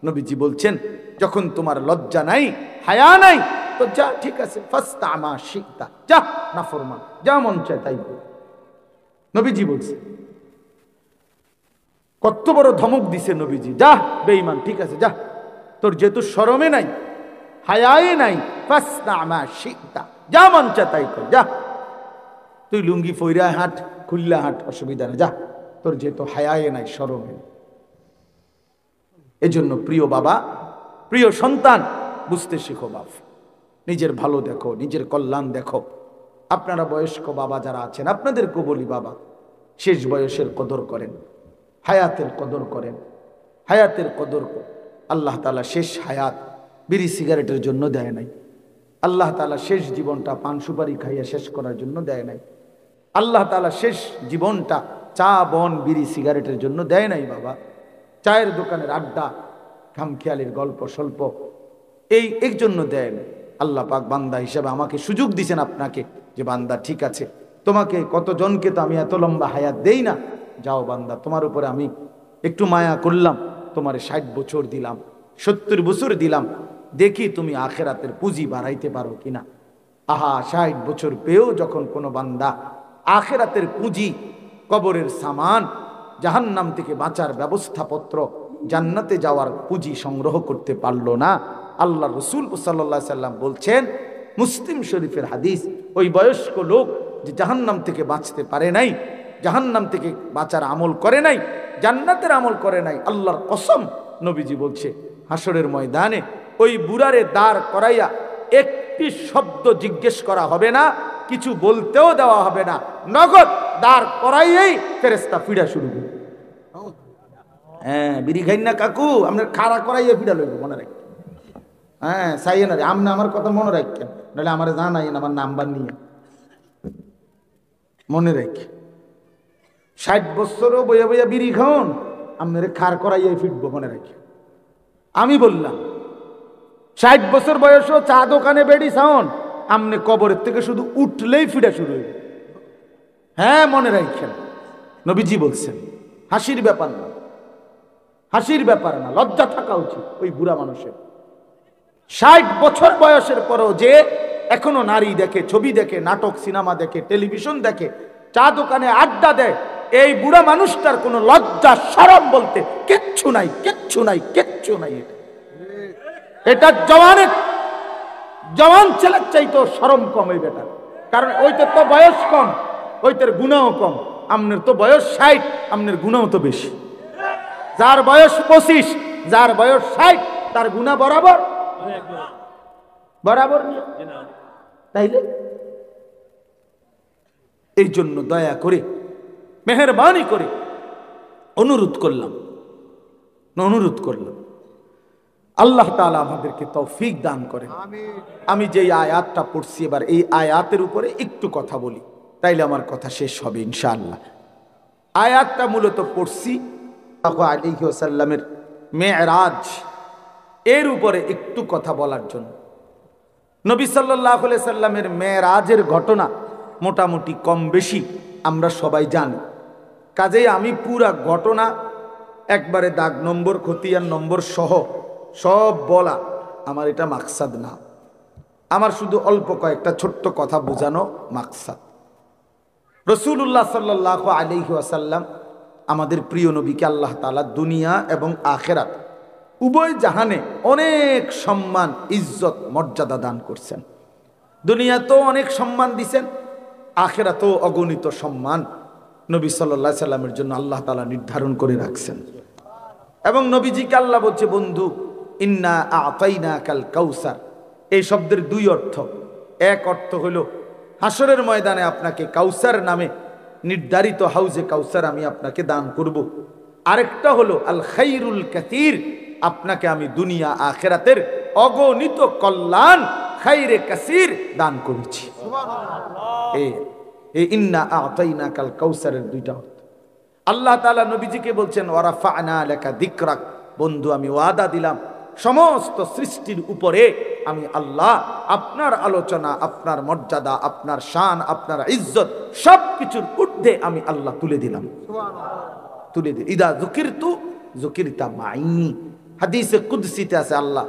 নবীজি বলছেন যখন তোমার লজ্জা নাই, হায়া নাই, তো যা, ঠিক আছে, ফাসনা মা শি'তা, যা নাফরমান, যা মন চায় তাই বল। নবীজি বলছে, কত বড় ধমক দিছে নবীজি, যা বেঈমান, ঠিক আছে যা, তোর যেহেতু শরমে নাই হায়াই নাই, ফাসনা মা শিতা, যা মন চায় তাই কর, যা তুই লুঙ্গি ফইরা হাঁট, খুললা হাঁট, অসুবিধা নেই, যা, তোর যেহেতু হায়াই নাই, শরম নেই। এজন্য প্রিয় বাবা, প্রিয় সন্তান, বুঝতে শিখো বাপ, নিজের ভালো দেখো, নিজের কল্যাণ দেখো। আপনারা বয়স্ক বাবা যারা আছেন, আপনাদেরকে বলি বাবা, শেষ বয়সের কদর করেন, হায়াতের কদর করেন, হায়াতের কদর করেন। আল্লাহ তাআলা শেষ হায়াত বিড়ি সিগারেটের জন্য দেয় নাই। আল্লাহ তাআলা শেষ জীবনটা পান সুপারি খাইয়া শেষ করার জন্য দেয় নাই। আল্লাহ তাআলা শেষ জীবনটা চা বন বিড়ি সিগারেটের জন্য দেয় নাই বাবা। চায়ের দোকানের আড্ডা, খামখেয়ালির গল্প স্বল্প, এই জন্য দেয় না। আল্লাহ পাক বান্দা হিসেবে আমাকে সুযোগ দিয়েছেন, আপনাকে, যে বান্দা ঠিক আছে, তোমাকে কতজনকে তো আমি এত লম্বা হায়াত দেই না, যাও বান্দা, তোমার উপরে আমি একটু মায়া করলাম, তোমার 60 বছর দিলাম, 70 বছর দিলাম, দেখি তুমি আখেরাতের পুঁজি বাড়াইতে পারো কিনা। আহা, 60 বছর পেয়েও যখন কোনো বান্দা আখেরাতের পুঁজি, কবরের সামান, জাহান্নাম থেকে বাঁচার ব্যবস্থাপত্র, জান্নাতে যাওয়ার পুঁজি সংগ্রহ করতে পারলো না, আল্লাহ রসুল সাল্লাল্লাহু আলাইহি সাল্লাম বলছেন, মুসলিম শরীফের হাদিস, ওই বয়স্ক লোক যে জাহান্নাম থেকে বাঁচতে পারে নাই, জাহান্নাম থেকে বাঁচার আমল করে নাই, জান্নাতের আমল করে নাই, আল্লাহর কসম, নবীজি বলছে, হাসরের ময়দানে ওই বুড়ারে দাঁড় করাইয়া একটি শব্দ জিজ্ঞেস করা হবে না, কিছু বলতেও দেওয়া হবে না, নগদ দাঁড় করাইয়াই ফেরেশতা ফিরা শুরু করবে। হ্যাঁ, বিড়ি খাই না কাকু, আপনার খাড়া করাইয়া ফিরা লইব, মনে রাখ। হ্যাঁ, চাইয়ে না রে, আপনি আমার কথা মনে রাখেন, নাহলে আমার জানাইন আমার নাম্বার নিয়ে, মনে রেখে। 60 বছরও বইয়া বইয়া বিড়ি খাওন, আপনার খাড় করাইয়াই ফিরবো, মনে রাখি। আমি বললাম 60 বছর বয়সও চা দোকানে বেড়ি খাওন, আপনি কবরের থেকে শুধু উঠলেই ফিরা শুরু হইবে। হ্যাঁ, মনে রাখেন, নবীজি বলছেন, হাসির ব্যাপার না, হাসির ব্যাপার না, লজ্জা থাকা উচিত ওই বুড়া মানুষের। 60 বছর বয়সের পরও যে এখনো নারী দেখে, ছবি দেখে, নাটক সিনেমা দেখে, টেলিভিশন দেখে, চা দোকানে আড্ডা দেয়, এই বুড়া মানুষটার কোনো লজ্জা শরম বলতে কিচ্ছু নাই, কিচ্ছু নাই, কিচ্ছু নাই। এটা জওয়ান ছেলের চাইতো শরম কম এই বেটা, কারণ ওইটার তো বয়স কম, ওইটার গুণাও কম। আপনার তো বয়স 60, আপনার গুণাও তো বেশি। যার বয়স 25, যার বয়স 60, তার গুণা বরাবর বরাবর, তাইলে এই জন্য দয়া করে, মেহেরবানি করে অনুরোধ করলাম, আল্লাহ তাআলা আমাদেরকে তৌফিক দান করেন। আমি যে আয়াতটা পড়ছি, এবার এই আয়াতের উপরে একটু কথা বলি, তাইলে আমার কথা শেষ হবে ইনশাআল্লাহ। আয়াতটা মূলত পড়ছি সাল্লাল্লাহু আলাইহি ওয়াসাল্লামের মেরাজ, এর উপরে একটু কথা বলার জন্য। নবী সাল্লাল্লাহু আলাইহি সাল্লামের মেরাজের ঘটনা মোটামুটি কম বেশি আমরা সবাই জানি, কাজেই আমি পুরা ঘটনা একবারে দাগ নম্বর, খতিয়ান নম্বর সহ সব বলা আমার এটা মাকসাদ না, আমার শুধু অল্প কয়েকটা ছোট্ট কথা বোঝানো মাকসাদ। রাসূলুল্লাহ সাল্লাল্লাহু আলাইহি ওয়াসাল্লাম, আমাদের প্রিয় নবীকে আল্লাহ তাআলা দুনিয়া এবং আখিরাত উভয় জাহানে অনেক সম্মান, ইজ্জত, মর্যাদা দান করছেন। দুনিয়াতেও অনেক সম্মান দিছেন, আখিরাতেও অগণিত সম্মান নবী সাল্লাল্লাহু আলাইহি সাল্লামের জন্য আল্লাহ তাআলা নির্ধারণ করে রাখছেন। এবং নবীজিকে আল্লাহ বলছে, বন্ধু, ইন্না আ'তাইনাকাল কাউসার। এই শব্দের দুই অর্থ। এক অর্থ হলো হাসরের ময়দানে আপনাকে কাউসার নামে নির্ধারিত হাউজে কাউসার আমি আপনাকে দান করব। আরেকটা হলো আল খাইরুল কাসীর, আপনাকে আমি দুনিয়া আখিরাতের অগণিত কল্যাণ, খাইরে কাসীর দান করেছি। এই ইন্না আ'তাইনাকাল কাউসারের দুইটা অর্থ। আল্লাহ তাআলা নবীজিকে বলছেন, ওয়ারাফা'না লাকা যিকরাক, বন্ধু আমি ওয়াদা দিলাম সমস্ত সৃষ্টির উপরে আমি আল্লাহ আপনার আলোচনা, আপনার মর্যাদা, আপনার শান, আপনার ইজ্জত সবকিছুর ঊর্ধ্বে আমি আল্লাহ তুলে দিলাম, তুলে দিই। ইদা যুকিরতু যুকিরতা মাই, হাদিসে কুদসিতে আছে আল্লাহ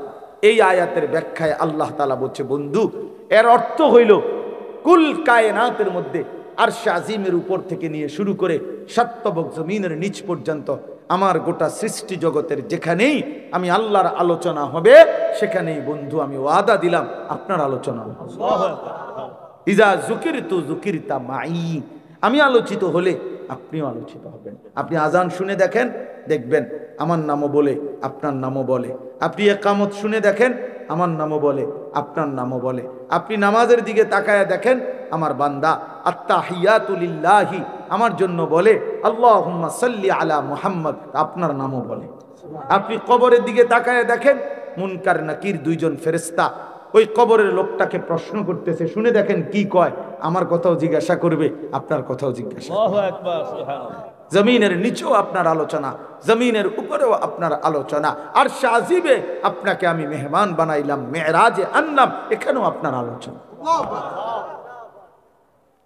এই আয়াতের ব্যাখ্যায় আল্লাহ তাআলা বলছে, বন্ধু এর অর্থ হইল কুল কায়নাতের মধ্যে আরশ আজিমের উপর থেকে নিয়ে শুরু করে সাতবক জমিনের নিচ পর্যন্ত আমার গোটা সৃষ্টি জগতের যেখানেই আমি আল্লাহর আলোচনা হবে সেখানেই বন্ধু আমি ওয়াদা দিলাম আপনার আলোচনা হবে। ইজা যুকিরতু যুকিরতা মাই, আমি আলোচিত হলে আপনিও আলোচিত হবেন। আপনি আজান শুনে দেখেন, দেখবেন আমার নামও বলে আপনার নামও বলে। আপনি ইকামত শুনে দেখেন, আমার নামও বলে আপনার নামও বলে। আপনি নামাজের দিকে তাকায়া দেখেন, আমার বান্দা আত্তাহিয়াতু লিল্লাহি আমার জন্য বলে আল্লাহুম্মা সাল্লি আলা মুহাম্মদ, আপনার নামও বলে। আপনি কবরের দিকে তাকায়া দেখেন, মুনকার নাকির দুইজন ফেরেশতা ওই কবরের লোকটাকে প্রশ্ন করতেছে, শুনে দেখেন কি কয়। আমার কথাও জিজ্ঞাসা করবে, আপনার কথাও জিজ্ঞাসা। আল্লাহু আকবার, সুবহানাল্লাহ। জমিনের নিচেও আপনার আলোচনা, জমিনের উপরেও আপনার আলোচনা। আর শাজিবে আপনাকে আমি মেহমান বানাইলাম, মেরাজে আনলাম, এখানেও আপনার আলোচনা।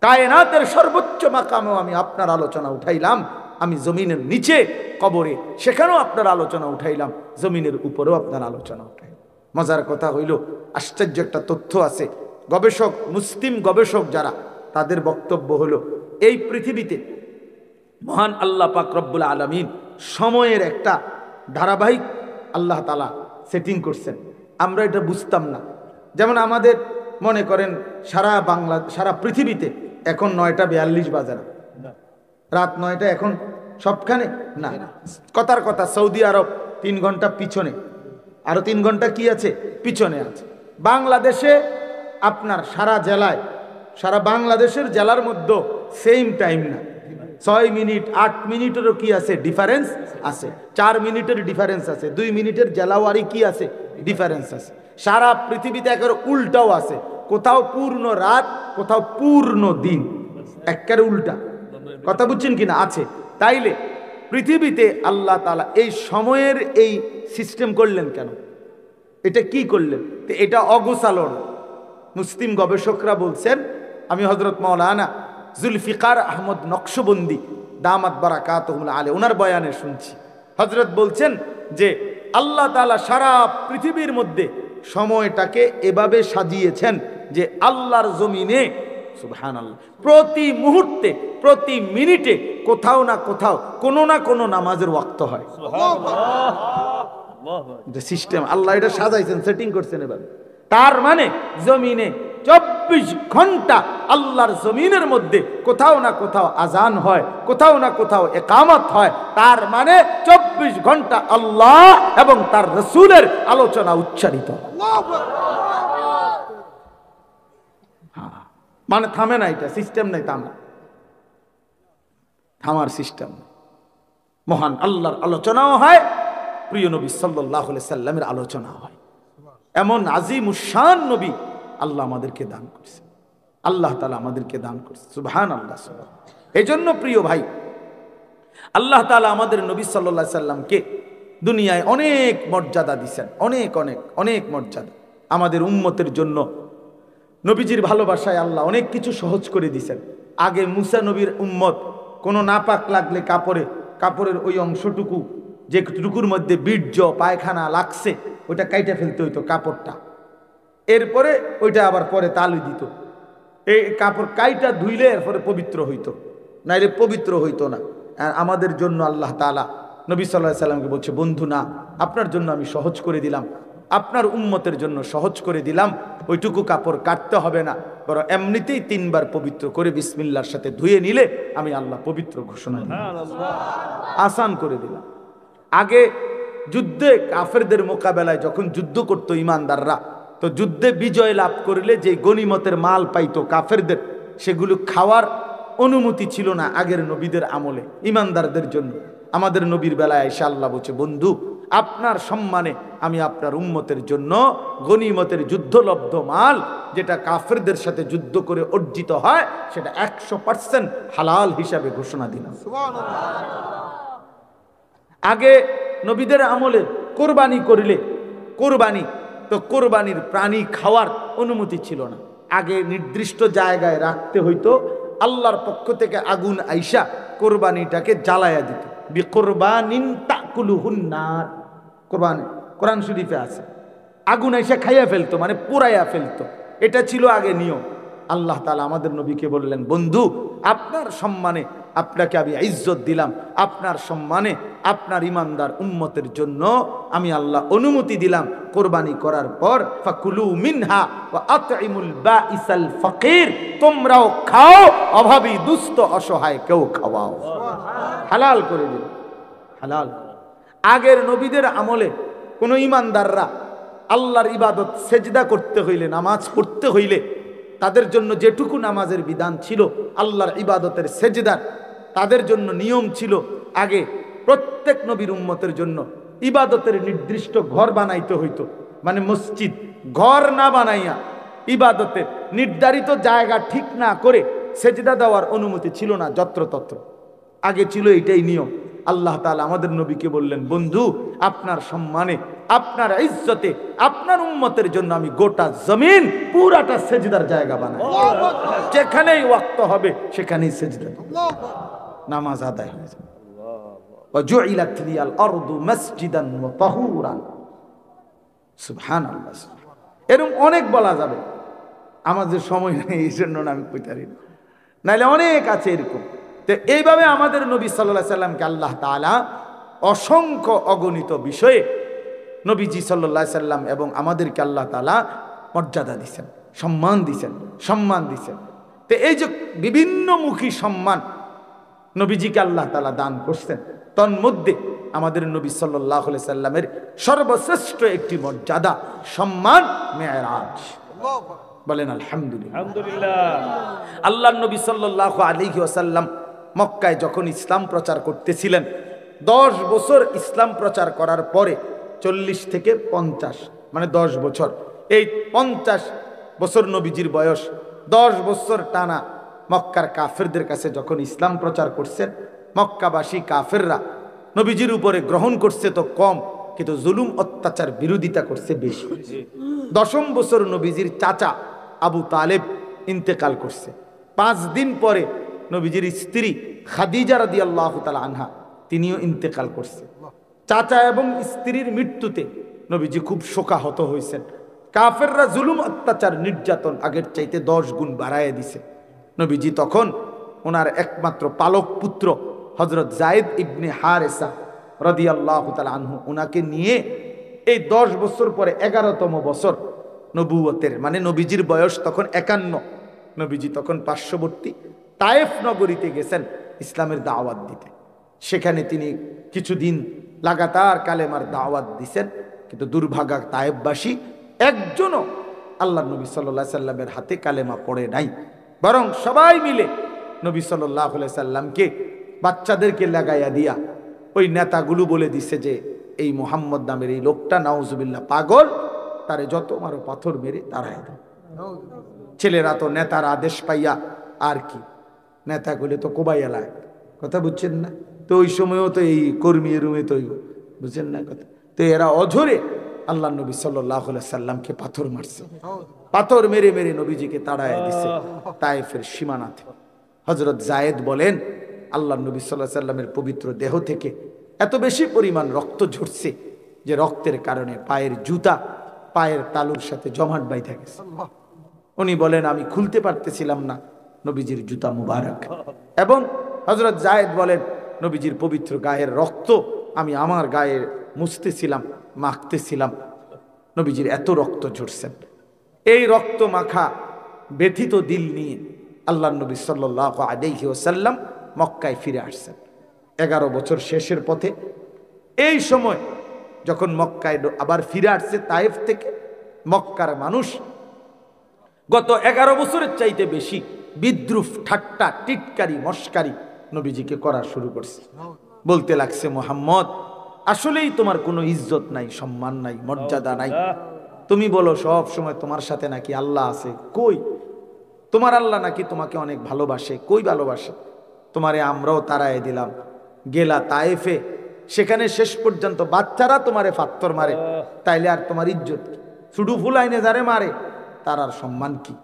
কায়নাতের সর্বোচ্চ মাকামেও আমি আপনার আলোচনা উঠাইলাম। আমি জমিনের নিচে কবরে, সেখানেও আপনার আলোচনা উঠাইলাম, জমিনের উপরেও আপনার আলোচনা উঠাইলাম। মজার কথা হইল, আশ্চর্য একটা তথ্য আছে। গবেষক, মুসলিম গবেষক যারা, তাদের বক্তব্য হলো এই পৃথিবীতে মহান আল্লাহ পাক রব্বুল আলামিন সময়ের একটা ধারাবাহিক আল্লাহ তাআলা সেটিং করছেন। আমরা এটা বুঝতাম না। যেমন আমাদের মনে করেন সারা পৃথিবীতে এখন 9:42 বাজে না, রাত 9টা এখন সবখানে না। কথার কথা সৌদি আরব 3 ঘন্টা পিছনে, আরো 3 ঘন্টা কি আছে পিছনে আছে। বাংলাদেশে আপনার সারা জেলায়, সারা বাংলাদেশের জেলার মধ্যে সেম টাইম না, 6 মিনিট 8 মিনিটেরও কি আছে ডিফারেন্স আছে, 4 মিনিটের ডিফারেন্স আছে, 2 মিনিটের জেলাওয়ারি কি আছে ডিফারেন্স আছে। সারা পৃথিবীতে একেবারে উল্টাও আছে, কোথাও পূর্ণ রাত, কোথাও পূর্ণ দিন, একেবারে উল্টা। কথা বুঝছেন কিনা? আছে। তাইলে পৃথিবীতে আল্লাহ তাআলা এই সময়ের এই সিস্টেম করলেন কেন? এটা কি করলেন? এটা অগোছালন। মুসলিম গবেষকরা বলছেন, আমি হযরত মাওলানা জুলফিকার আহমদ নকশবন্দি দামাত বারাকাতুহুল আলাইহি ওনার বয়ানে শুনছি। হযরত বলছেন যে আল্লাহ তাআলা সারা পৃথিবীর মধ্যে সময়টাকে এভাবে সাজিয়েছেন যে আল্লাহর জমিনে সুবহানাল্লাহ প্রতি মুহূর্তে, প্রতি মিনিটে কোথাও না কোথাও কোনো না কোনো নামাজের ওয়াক্ত হয়। সুবহানাল্লাহ, সিস্টেম আল্লাহ এটা সাজাইছেন, সেটিং করছেন এভাবে। তার মানে জমিনে 24 ঘন্টা আল্লাহর জমিনের মধ্যে কোথাও না কোথাও আজান হয়, কোথাও না কোথাও ইকামত হয়। তার মানে 24 ঘন্টা আল্লাহ এবং তার রাসূলের আলোচনা উচ্চারিত। মানে থামে না, এটা সিস্টেম নাই, থামার সিস্টেম। মহান আল্লাহর আলোচনাও হয়, প্রিয় নবী সাল্লাল্লাহু আলাইহি সাল্লামের আলোচনা হয়। এমন আজিমুশান নবী আল্লাহ আমাদেরকে দান করছে, আল্লাহ তাআলা আমাদেরকে দান করছে। সুবহানাল্লাহ। এই জন্য প্রিয় ভাই, আল্লাহ তাআলা আমাদের নবী সাল্লাল্লাহু আলাইহি সাল্লামকে দুনিয়ায় অনেক মর্যাদা দিয়েছেন, অনেক অনেক অনেক মর্যাদা। আমাদের উম্মতের জন্য নবীজির ভালোবাসায় আল্লাহ অনেক কিছু সহজ করে দিয়েছেন। আগে মুসা নবীর উম্মত কোনো নাপাক লাগলে কাপড়ের ওই অংশটুকু, যেটুকুর মধ্যে বীর্য পায়খানা লাগছে, ওইটা কাইটা ফেলতে হইতো কাপড়টা, এরপরে ওইটা আবার পরে তালু দিত। এই কাপড় কাইটা ধুইলে এরপরে পবিত্র হইতো, নাইলে পবিত্র হইতো না। আর আমাদের জন্য আল্লাহ তাআলা নবী সাল্লাল্লাহু আলাইহি সাল্লামকে বলছে, বন্ধু না, আপনার জন্য আমি সহজ করে দিলাম, আপনার উম্মতের জন্য সহজ করে দিলাম। ওইটুকু কাপড় কাটতে হবে না, বরং এমনিতেই 3 বার পবিত্র করে বিসমিল্লাহর সাথে ধুয়ে নিলে আমি আল্লাহ পবিত্র ঘোষণা দিলাম, আসান করে দিলাম। আগে যুদ্ধে কাফেরদের মোকাবেলায় যখন যুদ্ধ করতো ইমানদাররা, তো যুদ্ধে বিজয় লাভ করলে যে গনিমতের মাল পাইতো কাফেরদের, সেগুলো খাওয়ার অনুমতি ছিল না আগের নবীদের আমলে ইমানদারদের জন্য। আমাদের নবীর বেলায় এসে আল্লাহ বলছে, বন্ধু আপনার সম্মানে আমি আপনার উম্মতের জন্য গনিমতের যুদ্ধলব্ধ মাল, যেটা কাফেরদের সাথে যুদ্ধ করে অর্জিত হয়, সেটা 100% হালাল হিসাবে ঘোষণা দিলাম। আগে নবীদের আমলে কোরবানি করলে, কোরবানির প্রাণী খাওয়ার অনুমতি ছিল না। আগে নির্দিষ্ট জায়গায় রাখতে হইতো, আল্লাহর পক্ষ থেকে আগুন আইসা কোরবানিটাকে জ্বালায়া দিত। বিকুরবানিন তাকুলুহুন নার, কোরআন শরীফে আছে, আগুন আইসা খাইয়া ফেলতো, মানে পুরাইয়া ফেলতো। এটা ছিল আগে নিয়ম। আল্লাহ তাআলা আমাদের নবীকে বললেন, বন্ধু আপনার সম্মানে আপনাকে আমি ইজ্জত দিলাম, আপনার সম্মানে আপনার ইমানদার উম্মতের জন্য আমি আল্লাহ অনুমতি দিলাম কোরবানি করার পর ফাকুলু মিনহা ওয়া আতইমুল বাঈসাল ফাকির, তোমরাও খাও, অভাবী দুস্থ অসহায় কেউ খাওয়াও। হালাল করে দিল, হালাল। আগের নবীদের আমলে কোন ইমানদাররা আল্লাহর ইবাদত সেজদা করতে হইলে, নামাজ পড়তে হইলে তাদের জন্য যেটুকু নামাজের বিধান ছিল আল্লাহর ইবাদতের সেজদার, তাদের জন্য নিয়ম ছিল আগে প্রত্যেক নবীর উম্মতের জন্য ইবাদতের নির্দিষ্ট ঘর বানাইতে হইতো। মানে মসজিদ ঘর না বানাইয়া ইবাদতের নির্ধারিত জায়গা ঠিক না করে সেজদা দেওয়ার অনুমতি ছিল না যত্রতত্র। আগে ছিল এটাই নিয়ম। আল্লাহ তাআলা আমাদের নবীকে বললেন, বন্ধু আপনার সম্মানে, আপনার ইজ্জতে, আপনার উম্মতের জন্য আমি গোটা জমিন পুরাটা সেজদার জায়গা বানাই, যেখানেই ওয়াক্ত হবে সেখানেই সেজদা, নামাজ আদায় হয়ে যাবে। ওয়াজুইলাত লিয়াল আরদু মাসজিদান ওয়া তাহুরান। সুবহানাল্লাহ। এরকম অনেক বলা যাবে, আমাদের সময় নেই এই জন্য আমি কইতারি না, নাইলে অনেক আছে এরকম। তো এইভাবে আমাদের নবী সাল্লাল্লাহু আলাইহি সাল্লামকে আল্লাহ তাআলা অসংখ্য অগণিত বিষয়ে নবীজি সাল্লাল্লাহু আলাইহি সাল্লাম এবং আমাদেরকে আল্লাহ তাআলা মর্যাদা দিয়েছেন, সম্মান দিয়েছেন, সম্মান দিয়েছেন। তো এই যে বিভিন্নমুখী সম্মান নবীজিকে আল্লাহ তাআলা দান করছেন, তন্মধ্যে আমাদের নবী সাল্লাল্লাহু আলাইহি সাল্লামের সর্বশ্রেষ্ঠ একটি মর্যাদা, সম্মান মেরাজ। বলেন আলহামদুলিল্লাহ। আল্লাহর নবী সাল্লাল্লাহু আলাইহি ওয়াসাল্লাম মক্কায় যখন ইসলাম প্রচার করতেছিলেন, 10 বছর ইসলাম প্রচার করার পরে 40 থেকে 50 মানে 10 বছর, এই 50 বছর নবীজির বয়স, 10 বছর টানা মক্কার কাফেরদের কাছে যখন ইসলাম প্রচার করছেন, মক্কাবাসী কাফেররা নবীজির উপরে গ্রহণ করছে তো কম, কিন্তু জুলুম অত্যাচার বিরোধিতা করছে বেশি। 10ম বছর নবীজির চাচা আবু তালেব ইন্তেকাল করছে। 5 দিন পরে নবীজির স্ত্রী খাদিজা রাদিয়াল্লাহু তাআলা আনহা তিনিও ইন্তেকাল করছে। চাচা এবং স্ত্রীর মৃত্যুতে নবীজি খুব শোকাহত হয়েছেন। কাফেররা জুলুম অত্যাচার নির্যাতন আগের চাইতে 10 গুণ বাড়ায় দিছে। নবীজি তখন ওনার একমাত্র পালক পুত্র হযরত যায়েদ ইবনে হারেসা রাদিয়াল্লাহু তাআলা আনহু ওনাকে নিয়ে এই 10 বছর পরে 11তম বছর নবুয়তের, মানে নবীজির বয়স তখন 51, নবীজি তখন পার্শ্ববর্তী তায়েফ নগরীতে গেছেন ইসলামের দাওয়াত দিতে। সেখানে তিনি কিছুদিন লাগাতার কালেমার দাওয়াত দিছেন, কিন্তু দুর্ভাগা তায়েফবাসী একজনও আল্লাহ নবী সাল্লাল্লাহু আলাইহি সাল্লামের হাতে কালেমা পড়ে নাই, বরং সবাই মিলে নবী সাল্লাল্লাহু আলাইহি সাল্লামকে বাচ্চাদেরকে লাগাইয়া দিয়া ওই নেতাগুলো বলে দিছে যে এই মুহাম্মদ নামের এই লোকটা নাউজুবিল্লাহ পাগল, তারে যত মারো পাথর মেরে তাড়ায় দাও। ছেলেরা তো নেতার আদেশ পাইয়া আর কি, নেতাগুলো তো কোবাইয়া লাগে, কথা বুঝছেন না? তো ওই সময়ও তো এই কর্মী রুমে তো বুঝছেন না কথা, তো এরা অঝরে আল্লাহ নবী সাল্লাল্লাহু আলাইহি সাল্লামকে পাথর মারছে, পাথর মেরে মেরে নবীজিকে তাড়ায় দিছে তায়েফের সীমানাতে। হযরত যায়েদ বলেন, আল্লাহ নবী সাল্লাল্লাহু আলাইহি সাল্লামের পবিত্র দেহ থেকে এত বেশি পরিমাণ রক্ত ঝরছে যে রক্তের কারণে পায়ের জুতা পায়ের তালুর সাথে জমাট বাইধা গেছে। উনি বলেন, আমি খুলতে পারতেছিলাম না নবীজির জুতা মুবারক। এবং হযরত যায়েদ বলেন, নবীজির পবিত্র গায়ের রক্ত আমি আমার গায়ে মুছতেছিলাম, মাখতেছিলাম, নবীজির এত রক্ত ঝরছেন। এই রক্ত মাখা ব্যথিত দিল নিয়ে আল্লাহ নবী সাল্লাল্লাহু আলাইহি ওয়াসাল্লাম মক্কায় ফিরে আসছেন 11 বছর শেষের পথে। এই সময় যখন মক্কায় আবার ফিরে আসছে তায়েফ থেকে, মক্কার মানুষ গত 11 বছরের চাইতে বেশি বিদ্রুপ, ঠাট্টা, টিটকারি, মস্কারি নবীজিকে করা শুরু করছে। বলতে লাগছে, মুহাম্মদ আসলেই তোমার কোনো ইজ্জত নাই, সম্মান নাই, মর্যাদা নাই। তুমি বলো সব সময় তোমার সাথে নাকি আল্লাহ আছে, কই তোমার আল্লাহ নাকি তোমাকে অনেক ভালোবাসে, কই ভালোবাসে? তোমারে আমরাও তাড়ায় দিলাম, গেলা তায়েফে, সেখানে শেষ পর্যন্ত বাচ্চারা তোমারে পাথর মারে, তাইলে আর তোমার ইজ্জত কি? শুধু ফুলাইনে যারে মারে তার আর সম্মান কি?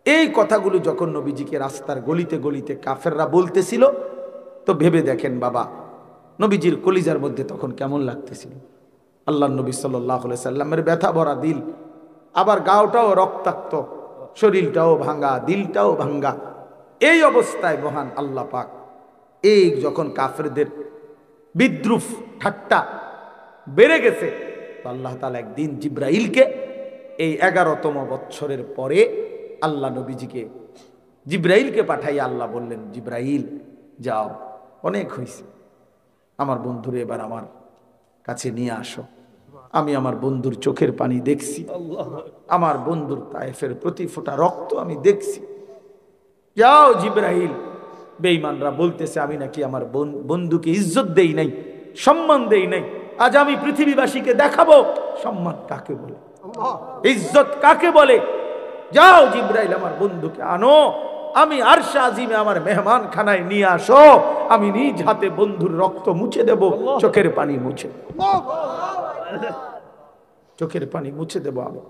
এই কথাগুলো যখন নবীজিকে রাস্তার গলিতে গলিতে কাফেররা বলতেছিল, তো ভেবে দেখেন বাবা, নবীজির কলিজার মধ্যে তখন কেমন লাগতেছিল। আল্লাহ নবী সাল্লাল্লাহু আলাইহি সাল্লামের ব্যথা ভরা দিল, আবার গাওটাও রক্তাক্ত, শরীরটাও ভাঙ্গা, দিলটাও ভাঙ্গা, এই অবস্থায় মহান আল্লাহ পাক এই যখন কাফেরদের বিদ্রুপ ঠাট্টা বেড়ে গেছে, তো আল্লাহ তাআলা একদিন জিব্রাইলকে এই 11তম বৎসরের পরে আল্লাহ নবীজিকে জিব্রাইলকে পাঠাইয়া আল্লাহ বললেন, জিব্রাইল যাও, অনেক হয়েছে, আমার বন্ধুরে এবার আমার কাছে নিয়ে আসো। আমি আমার বন্ধুর চোখের পানি দেখছি, আমার বন্ধুর তায়েফের প্রতি ফোঁটা রক্ত আমি দেখছি। যাও জিব্রাইল, বেঈমানরা বলতেছে আমি নাকি আমার বন্ধুকে ইজ্জত দেই নাই, সম্মান দেই নাই। আজ আমি পৃথিবীবাসীকে দেখাবো সম্মান কাকে বলে, ইজ্জত কাকে বলে। যাও জিব্রাইল, আমার বন্ধুকে আনো, আমি আরশে আজিমে আমার মেহমান খানায় নিয়ে আসো, আমি নিজ হাতে বন্ধুর রক্ত মুছে দেব, চোখের পানি মুছে, চোখের পানি মুছে দেব। আমি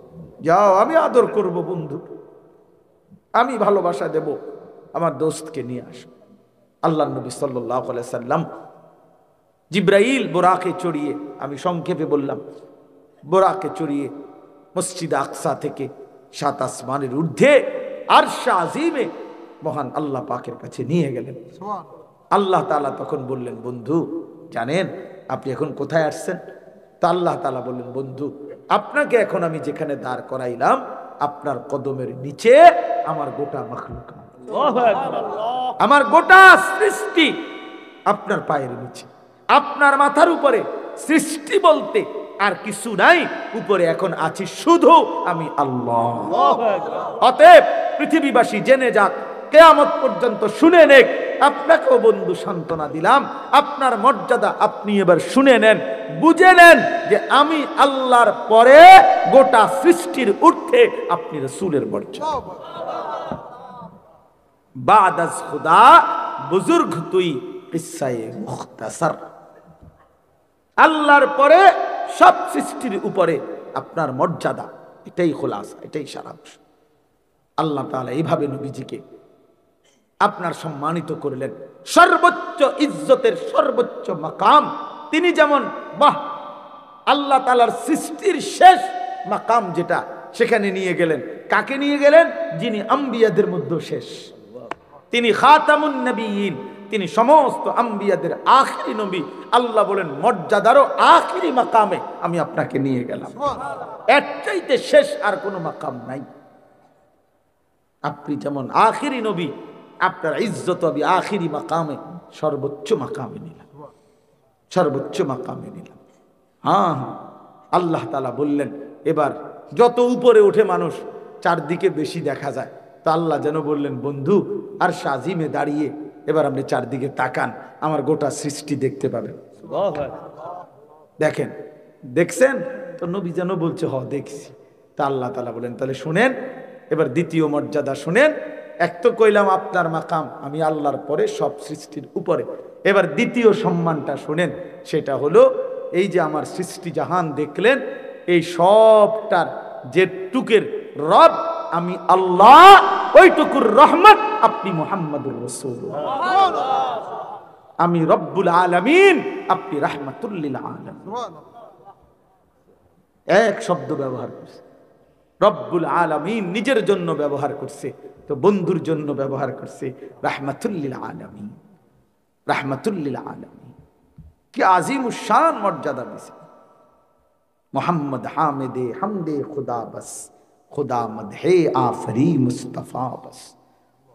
যাও, আমি আদর করব বন্ধু, আমি ভালোবাসা দেব, আমার দোস্তকে নিয়ে আসো। আল্লাহ নবী সাল্লাল্লাহু আলাইহি সাল্লাম জিব্রাইল বোরাকে চড়িয়ে, আমি সংক্ষেপে বললাম, বোরাকে চড়িয়ে মসজিদ আকসা থেকে 7 আসমানের ঊর্ধ্বে আরশে আজিমে মহান আল্লাহ পাকের কাছে নিয়ে গেলেন। আল্লাহ তাআলা তখন বললেন, বন্ধু জানেন আপনি এখন কোথায় আসছেন? তো আল্লাহ তাআলা বললেন, বন্ধু আপনাকে এখন আমি যেখানে দাঁড় করাইলাম, আপনার কদমের নিচে আমার গোটা মাখলুক, আমার গোটা সৃষ্টি আপনার পায়ের নিচে, আপনার মাথার উপরে সৃষ্টি বলতে আর কিছু নাই, উপরে এখন আছি শুধু আমি আল্লাহ। অতএব পৃথিবীবাসী জেনে যাক, কিয়ামত পর্যন্ত শুনে নেক। আপনাকেও বন্ধু সান্ত্বনা দিলাম, আপনার মর্যাদা আপনি এবার শুনে নেন, বুঝে নেন যে আমি আল্লাহর পরে গোটা সৃষ্টির ঊর্ধ্বে আপনি রাসূলের মর্যাদা। বাদাস খুদা বুজুর্গ তুই কিসায়ে মুখতাসার, আল্লাহর পরে সব সৃষ্টির উপরে আপনার মর্যাদা, এটাই খুলাসা, এটাই সারাংশ। আল্লাহ তাআলা এইভাবে নবীজিকে আপনার সম্মানিত করলেন, সর্বোচ্চ ইজ্জতের সর্বোচ্চ মাকাম তিনি যেমন, বাহ, আল্লাহ তাআলার সৃষ্টির শেষ মাকাম যেটা, সেখানে নিয়ে গেলেন। কাকে নিয়ে গেলেন? যিনি আম্বিয়াদের মধ্যে শেষ, তিনি খাতামুন নবিয়্যিন, তিনি সমস্ত আম্বিয়াদের আখিরি নবী। আল্লাহ বলেন মর্যাদারও আখিরি মাকামে আমি আপনাকে নিয়ে গেলাম, এর চাইতে শেষ আর কোনো মাকাম নাই। আপনি যেমন আখিরি নবী, আপনার ইজ্জত আমি আখিরি মাকামে সর্বোচ্চ মাকামে নিলাম, সর্বোচ্চ মাকামে নিলাম। হ্যাঁ হ্যাঁ, আল্লাহ তাআলা বললেন এবার যত উপরে ওঠে মানুষ চারদিকে বেশি দেখা যায়, তো আল্লাহ যেন বললেন, বন্ধু আর আজিমে দাঁড়িয়ে এবার আপনি চারদিকে তাকান, আমার গোটা সৃষ্টি দেখতে পাবেন। দেখেন, দেখছেন তো? নবী যেন বলছে হ দেখছি। তা আল্লাহ তাআলা বলেন, তাহলে শুনেন, এবার দ্বিতীয় মর্যাদা শুনেন। এক তো কইলাম আপনার মাকাম আমি আল্লাহর পরে সব সৃষ্টির উপরে, এবার দ্বিতীয় সম্মানটা শুনেন। সেটা হলো এই যে আমার সৃষ্টি জাহান দেখলেন, এই সবটার যেটুকের রব আমি আল্লাহ, ওইটুকুর রহমত আপনি মুহাম্মাদুর রাসূলুল্লাহ। আমি রব্বুল আলামিন, আপনি রাহমাতুল লিল আলামিন। এক শব্দ ব্যবহার করছে, রব্বুল আলামিন নিজের জন্য ব্যবহার করছে, তো বন্ধুর জন্য ব্যবহার করছে রাহমাতুল লিল আলামিন, রাহমাতুল লিল আলামিন। কি আজিমুশ শান মর্যাদা দিয়েছে। মোহাম্মদ হামিদে হামদে খুদা বস, खुदा मदहे आफरी मुस्तफ़ा बस,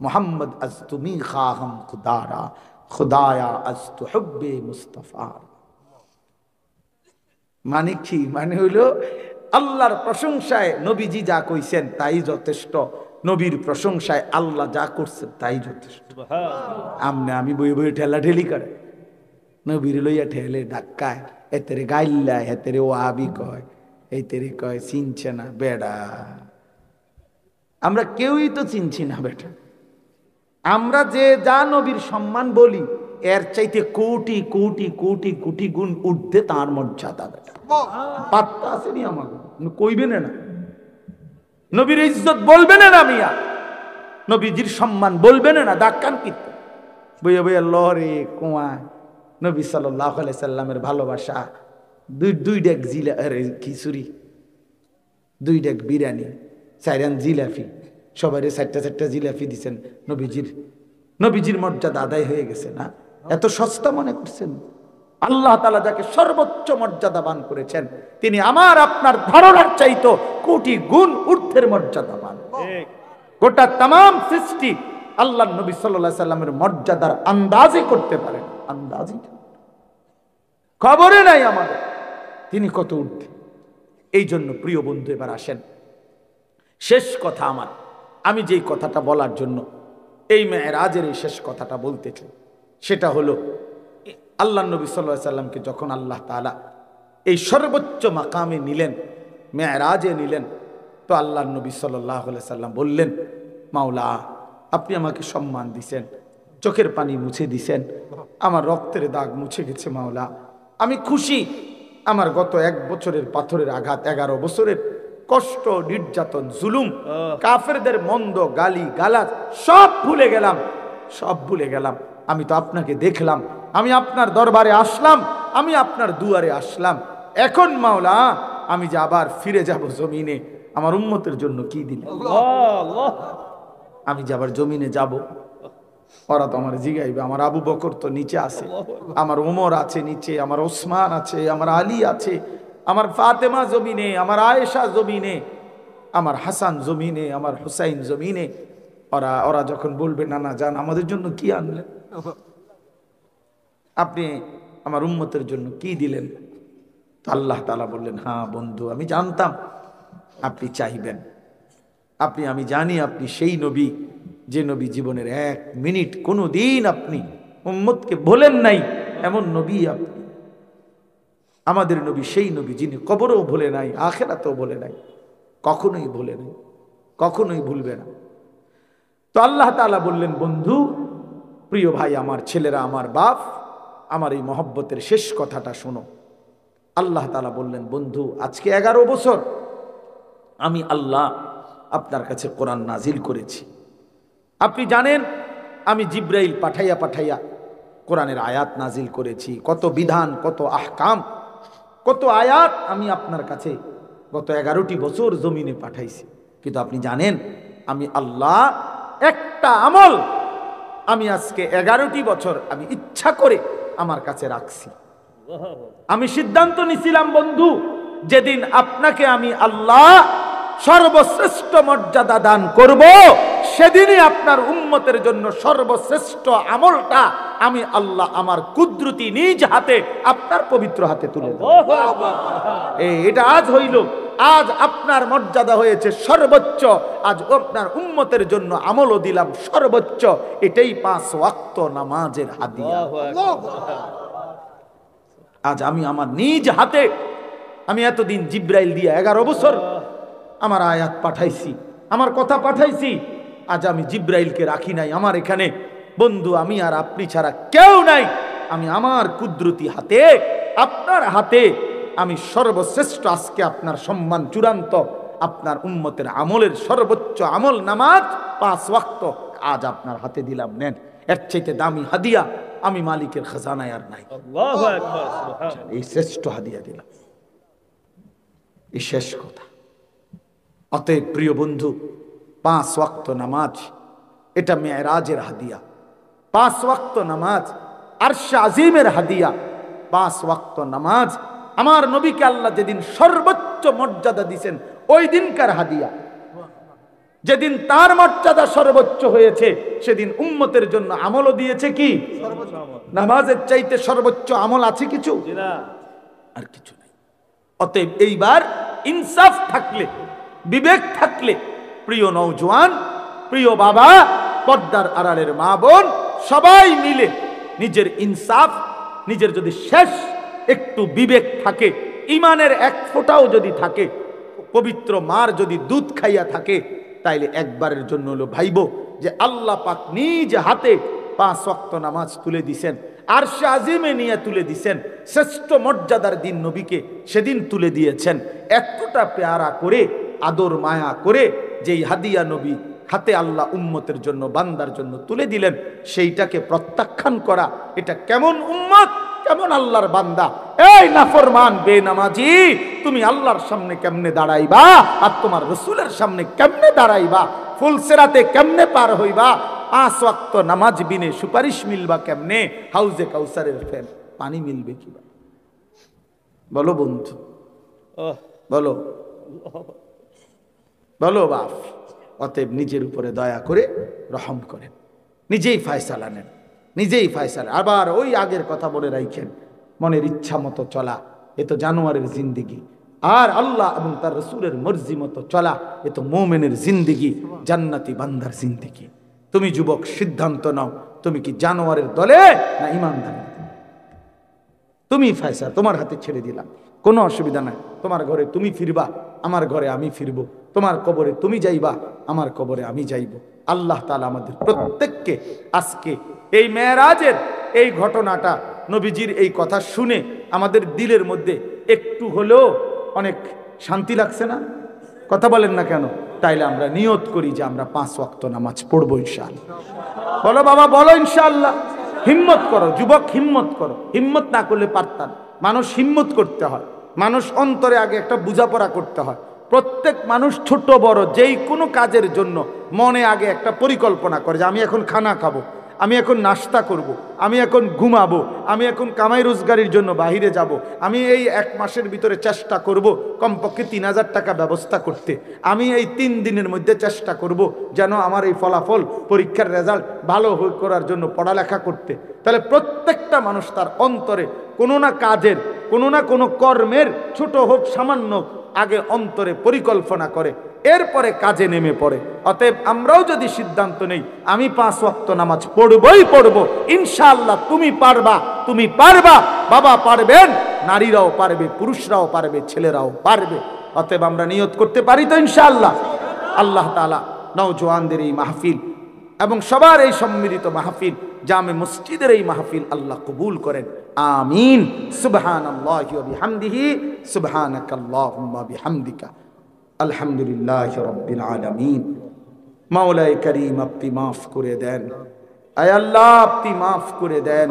मोहम्मद अज तुमी खाहम खुदारा, खुदाया अज तुहब्बे मुस्तफ़ा। মানে কি? মানে হইলো আল্লাহর প্রশংসায় নবীজি যা কইছেন তাই যথেষ্ট, নবীর প্রশংসায় আল্লাহ যা করছেন তাই যথেষ্ট। আমনে আমি বই বই ঠেলা ঠেলি করে নবীর লইয়া ঠেলে ধাক্কায়, এতেরে গাইল্লা, এতেরে ওয়াহাবি কয়, এই তেরে কয় চিনছে না বেড়া। আমরা কেউই তো চিনছি না বেটা। আমরা যে যা নবীর সম্মান বলি এর চাইতে কোটি কোটি কোটি কোটি গুণ ঊর্ধ্বে তার মর্যাদা বেটা। পাত্তা আসেনি আমার, কইবে না নবীর ইজ্জত বলবে না মিয়া, নবীজির সম্মান বলবে না ডাক্কান কীর্তন বইয়া বইয়া লরে কুয়া। নবী সাল্লাল্লাহু আলাইহি সাল্লামের ভালোবাসা, দুই ডেক খিচুড়ি, 2 ডেক বিরিয়ানি, 4 জিলাপি, সবাই 4টা জিলাপি দিচ্ছেন নবীজির নবীজির মর্যাদা আদায় হয়ে গেছে না? এত সস্তা মনে করছেন? আল্লাহ তাআলা যাকে সর্বোচ্চ মর্যাদাবান করেছেন, তিনি আমার আপনার ধারণার চাইতো কোটি গুণ ঊর্ধ্বের মর্যাদাবান। গোটা তাম সৃষ্টি আল্লাহ নবী সাল্লাল্লাহু আলাইহি সাল্লামের মর্যাদার আন্দাজই করতে পারেন, আন্দাজই খবরে নাই আমাদের তিনি কত ঊর্ধ্বে। এই জন্য প্রিয় বন্ধু, এবার আসেন শেষ কথা আমার, আমি যেই কথাটা বলার জন্য এই মেরাজের এই শেষ কথাটা বলতে চাই, সেটা হলো আল্লাহ নবী সাল্লাল্লাহু আলাইহি সাল্লামকে যখন আল্লাহ তাআলা এই সর্বোচ্চ মাকামে নিলেন, মেরাজে নিলেন, তো আল্লাহ নবী সাল্লাল্লাহু আলাইহি সাল্লাম বললেন, মাওলা আপনি আমাকে সম্মান দিছেন, চোখের পানি মুছে দিছেন, আমার রক্তের দাগ মুছে গেছে মাওলা, আমি খুশি। আমার গত 1 বছরের পাথরের আঘাত, 11 বছরের কষ্ট, নির্যাতন, জুলুম, কাফেরদের মন্দ গালি গালাজ সব ভুলে গেলাম, সব ভুলে গেলাম। আমি তো আপনাকে দেখলাম, আমি আপনার দরবারে আসলাম, আমি আপনার দুয়ারে আসলাম। এখন মাওলা আমি যে আবার ফিরে যাব জমিনে, আমার উম্মতের জন্য কি দিলেন? আমি যে আবার জমিনে যাব, ওরা তো আমার জিগাইবে, আমার আবু বকর তো নিচে আছে, আমার ওমর আছে নিচে, আমার ওসমান আছে, আমার আলী আছে, আমার ফাতেমা জমিনে, আমার আয়েশা জমিনে, আমার হাসান জমিনে, আমার হুসাইন জমিনে। ওরা যখন বলবে না না জান আমাদের জন্য কি আনলেন, আপনি আমার উম্মতের জন্য কি দিলেন? তো আল্লাহ তাআলা বললেন, হ্যাঁ বন্ধু আমি জানতাম আপনি চাইবেন, আমি জানি আপনি সেই নবী যে নবী জীবনের 1 মিনিট কোনো দিন আপনি উম্মতকে ভোলেন নাই, এমন নবী আপনি। আমাদের নবী সেই নবী যিনি কবরেও ভুলে নাই, আখিরাতেও ভুলে নাই, কখনোই ভুলে নাই, কখনোই ভুলবে না। তো আল্লাহ তাআলা বললেন, বন্ধু প্রিয় ভাই, আমার ছেলেরা, আমার বাপ, আমার এই মহব্বতের শেষ কথাটা শোনো। আল্লাহ তাআলা বললেন, বন্ধু আজকে 11 বছর আমি আল্লাহ আপনার কাছে কোরআন নাজিল করেছি। আপনি জানেন আমি জিব্রাইল পাঠাইয়া পাঠাইয়া কোরআনের আয়াত নাজিল করেছি, কত বিধান, কত আহকাম, কত আয়াত আমি আপনার কাছে গত 11টি বছর জমিনে পাঠাইছি। কিন্তু আপনি জানেন আমি আল্লাহ একটা আমল আমি আজকে 11টি বছর আমি ইচ্ছা করে আমার কাছে রাখছি। আমি সিদ্ধান্ত নিছিলাম বন্ধু, যেদিন আপনাকে আমি আল্লাহ সর্বশ্রেষ্ঠ মর্যাদা দান করব, সেদিনই আপনার উম্মতের জন্য সর্বশ্রেষ্ঠ আমলটা আমি আল্লাহ আমার কুদরতি নিজ হাতে আপনার পবিত্র হাতে তুলে দেব। এটা আজ হইল, আজ আপনার মর্যাদা হয়েছে সর্বোচ্চ, আজ আপনার উম্মতের জন্য আমলও দিলাম সর্বোচ্চ, এটাই 5 ওয়াক্ত নামাজের হাদিয়া। আজ আমি আমার নিজ হাতে, আমি এতদিন জিব্রাইল দিয়ে 11 বছর আমার আয়াত পাঠাইছি, আমার কথা পাঠাইছি, আজ আমি জিব্রাইলকে রাখি নাই আমার এখানে। বন্ধু আমি আর আপনি ছাড়া কেউ নাই, আমি আমার কুদরতি হাতে আপনার হাতে আমি সর্বশ্রেষ্ঠ আজকে আপনার সম্মান চূড়ান্ত, আপনার উম্মতের আমলের সর্বোচ্চ আমল নামাজ 5 ওয়াক্ত আজ আপনার হাতে দিলাম, নেন। এর চাইতে দামি হাদিয়া আমি মালিকের খাজানায় আর নাই। আল্লাহু আকবার, সুবহানাল্লাহ। এই শ্রেষ্ঠ হাদিয়া দিলাম, এই শেষ কথা। অতএব প্রিয় বন্ধু, 5 ওয়াক্ত নামাজ এটা মেরাজের হাদিয়া, 5 ওয়াক্ত নামাজ আরশে আজিমের হাদিয়া, 5 ওয়াক্ত নামাজ আমার নবীকে আল্লাহ যেদিন সর্বোচ্চ মর্যাদা দিয়েছেন ওই দিনকার হাদিয়া। যেদিন তার মর্যাদা সর্বোচ্চ হয়েছে সেদিন উম্মতের জন্য আমলও দিয়েছে কি? নামাজের চাইতে সর্বোচ্চ আমল আছে কিছু? আর কিছু নেই। অতএব এইবার ইনসাফ থাকলে, বিবেক থাকলে, প্রিয় নওজোয়ান, প্রিয় বাবা, পর্দার আড়ালের মা বোন, সবাই মিলে নিজের ইনসাফ, নিজের যদি শেষ একটু বিবেক থাকে, ইমানের 1 ফোঁটাও যদি থাকে, পবিত্র মার যদি দুধ খাইয়া থাকে, তাইলে একবারের জন্য হলো ভাইবো যে আল্লাহ পাক নিজ হাতে 5 ওয়াক্ত নামাজ তুলে দিছেন, আরশে আজিমে নিয়ে তুলে দিছেন, শ্রেষ্ঠ মর্যাদার দিন নবীকে সেদিন তুলে দিয়েছেন। এতটা পেয়ারা করে, আদর মায়া করে যেই হাদিয়া নবী হাতে আল্লাহ উম্মতের জন্য, বান্দার জন্য তুলে দিলেন, সেইটাকে প্রত্যাখ্যান করা, এটা কেমন উম্মত, কেমন আল্লাহর বান্দা? এই নাফরমান বেনামাজি, তুমি আল্লাহর সামনে কেমনে দাঁড়াইবা আর তোমার রাসূলের সামনে কেমনে দাঁড়াইবা? ফুলসিরাতে কেমনে পার হইবা? 5 ওয়াক্ত নামাজ বিনে সুপারিশ মিলবা কেমনে? হাউজে কাউসারের পানি মিলবে কিবা? বলো বন্ধু, বলো বলো বাপ। অতএব নিজের উপরে দয়া করে রহম করেন, নিজেই ফায়সালা নেন, নিজেই ফায়সালা। আবার ওই আগের কথা বলে রাখেন, মনের ইচ্ছা মতো চলা এ তো জানোয়ারের জিন্দিগি, আর আল্লাহ এবং তার রসুলের মর্জি মতো চলা এ তো মোমেনের জিন্দিগি, জান্নাতি বান্দার জিন্দিগি। তুমি যুবক সিদ্ধান্ত নাও, তুমি কি জানোয়ারের দলে না ইমানদার? তুমি ফায়সালা, তোমার হাতে ছেড়ে দিলাম, কোনো অসুবিধা নাই। তোমার ঘরে তুমি ফিরবা, আমার ঘরে আমি ফিরবো। তোমার কবরে তুমি যাইবা, আমার কবরে আমি যাইব। আল্লাহ তাআলা আমাদের প্রত্যেককে আজকে এই মেরাজের এই ঘটনাটা, নবীজির এই কথা শুনে আমাদের দিলের মধ্যে একটু হলেও অনেক শান্তি লাগছে না? কথা বলেন না কেন? তাইলে আমরা নিয়ত করি যে আমরা 5 ওয়াক্ত নামাজ পড়বো ইনশাআল্লাহ। বলো বাবা, বলো ইনশাআল্লাহ। হিম্মত করো যুবক, হিম্মত করো। হিম্মত না করলে পারতাম। মানুষ হিম্মত করতে হয়, মানুষ অন্তরে আগে একটা বোঝাপড়া করতে হয়। প্রত্যেক মানুষ ছোট বড় যেই কোনো কাজের জন্য মনে আগে একটা পরিকল্পনা করে যে আমি এখন খানা খাবো, আমি এখন নাস্তা করব, আমি এখন ঘুমাবো, আমি এখন কামাই রোজগারির জন্য বাহিরে যাব, আমি এই 1 মাসের ভিতরে চেষ্টা করব কমপক্ষে 3000 টাকা ব্যবস্থা করতে, আমি এই 3 দিনের মধ্যে চেষ্টা করব যেন আমার এই ফলাফল পরীক্ষার রেজাল্ট ভালো করার জন্য পড়ালেখা করতে। তাহলে প্রত্যেকটা মানুষ তার অন্তরে কোনো না কাজের, কোনো না কোনো কর্মের, ছোট হোক সামান্য, আগে অন্তরে পরিকল্পনা করে, এরপরে কাজে নেমে পড়ে। অতএব আমরাও যদি সিদ্ধান্ত নেই আমি 5 ওয়াক্ত নামাজ পড়বই পড়বো, ইনশাআল্লাহ তুমি পারবা, তুমি পারবা, বাবা পারবেন, নারীরাও পারবে, পুরুষরাও পারবে, ছেলেরাও পারবে। অতএব আমরা নিয়ত করতে পারি তো ইনশাআল্লাহ? আল্লাহ তাআলা নওজোয়ানদের এই মাহফিল এবং সবার এই সম্মিলিত মাহফিল, জামে মসজিদের এই মাহফিল আল্লাহ কবুল করেন, আমিন। সুবহানাল্লাহি ওয়া বিহামদিহি, সুবহানাকাল্লাহুম্মা বিহামদিকা, আলহামদুলিল্লাহি রাব্বিল আলামিন। মাওলায়ে কারীম আপনি মাফ করে দেন, আয় আল্লাহ আপনি মাফ করে দেন,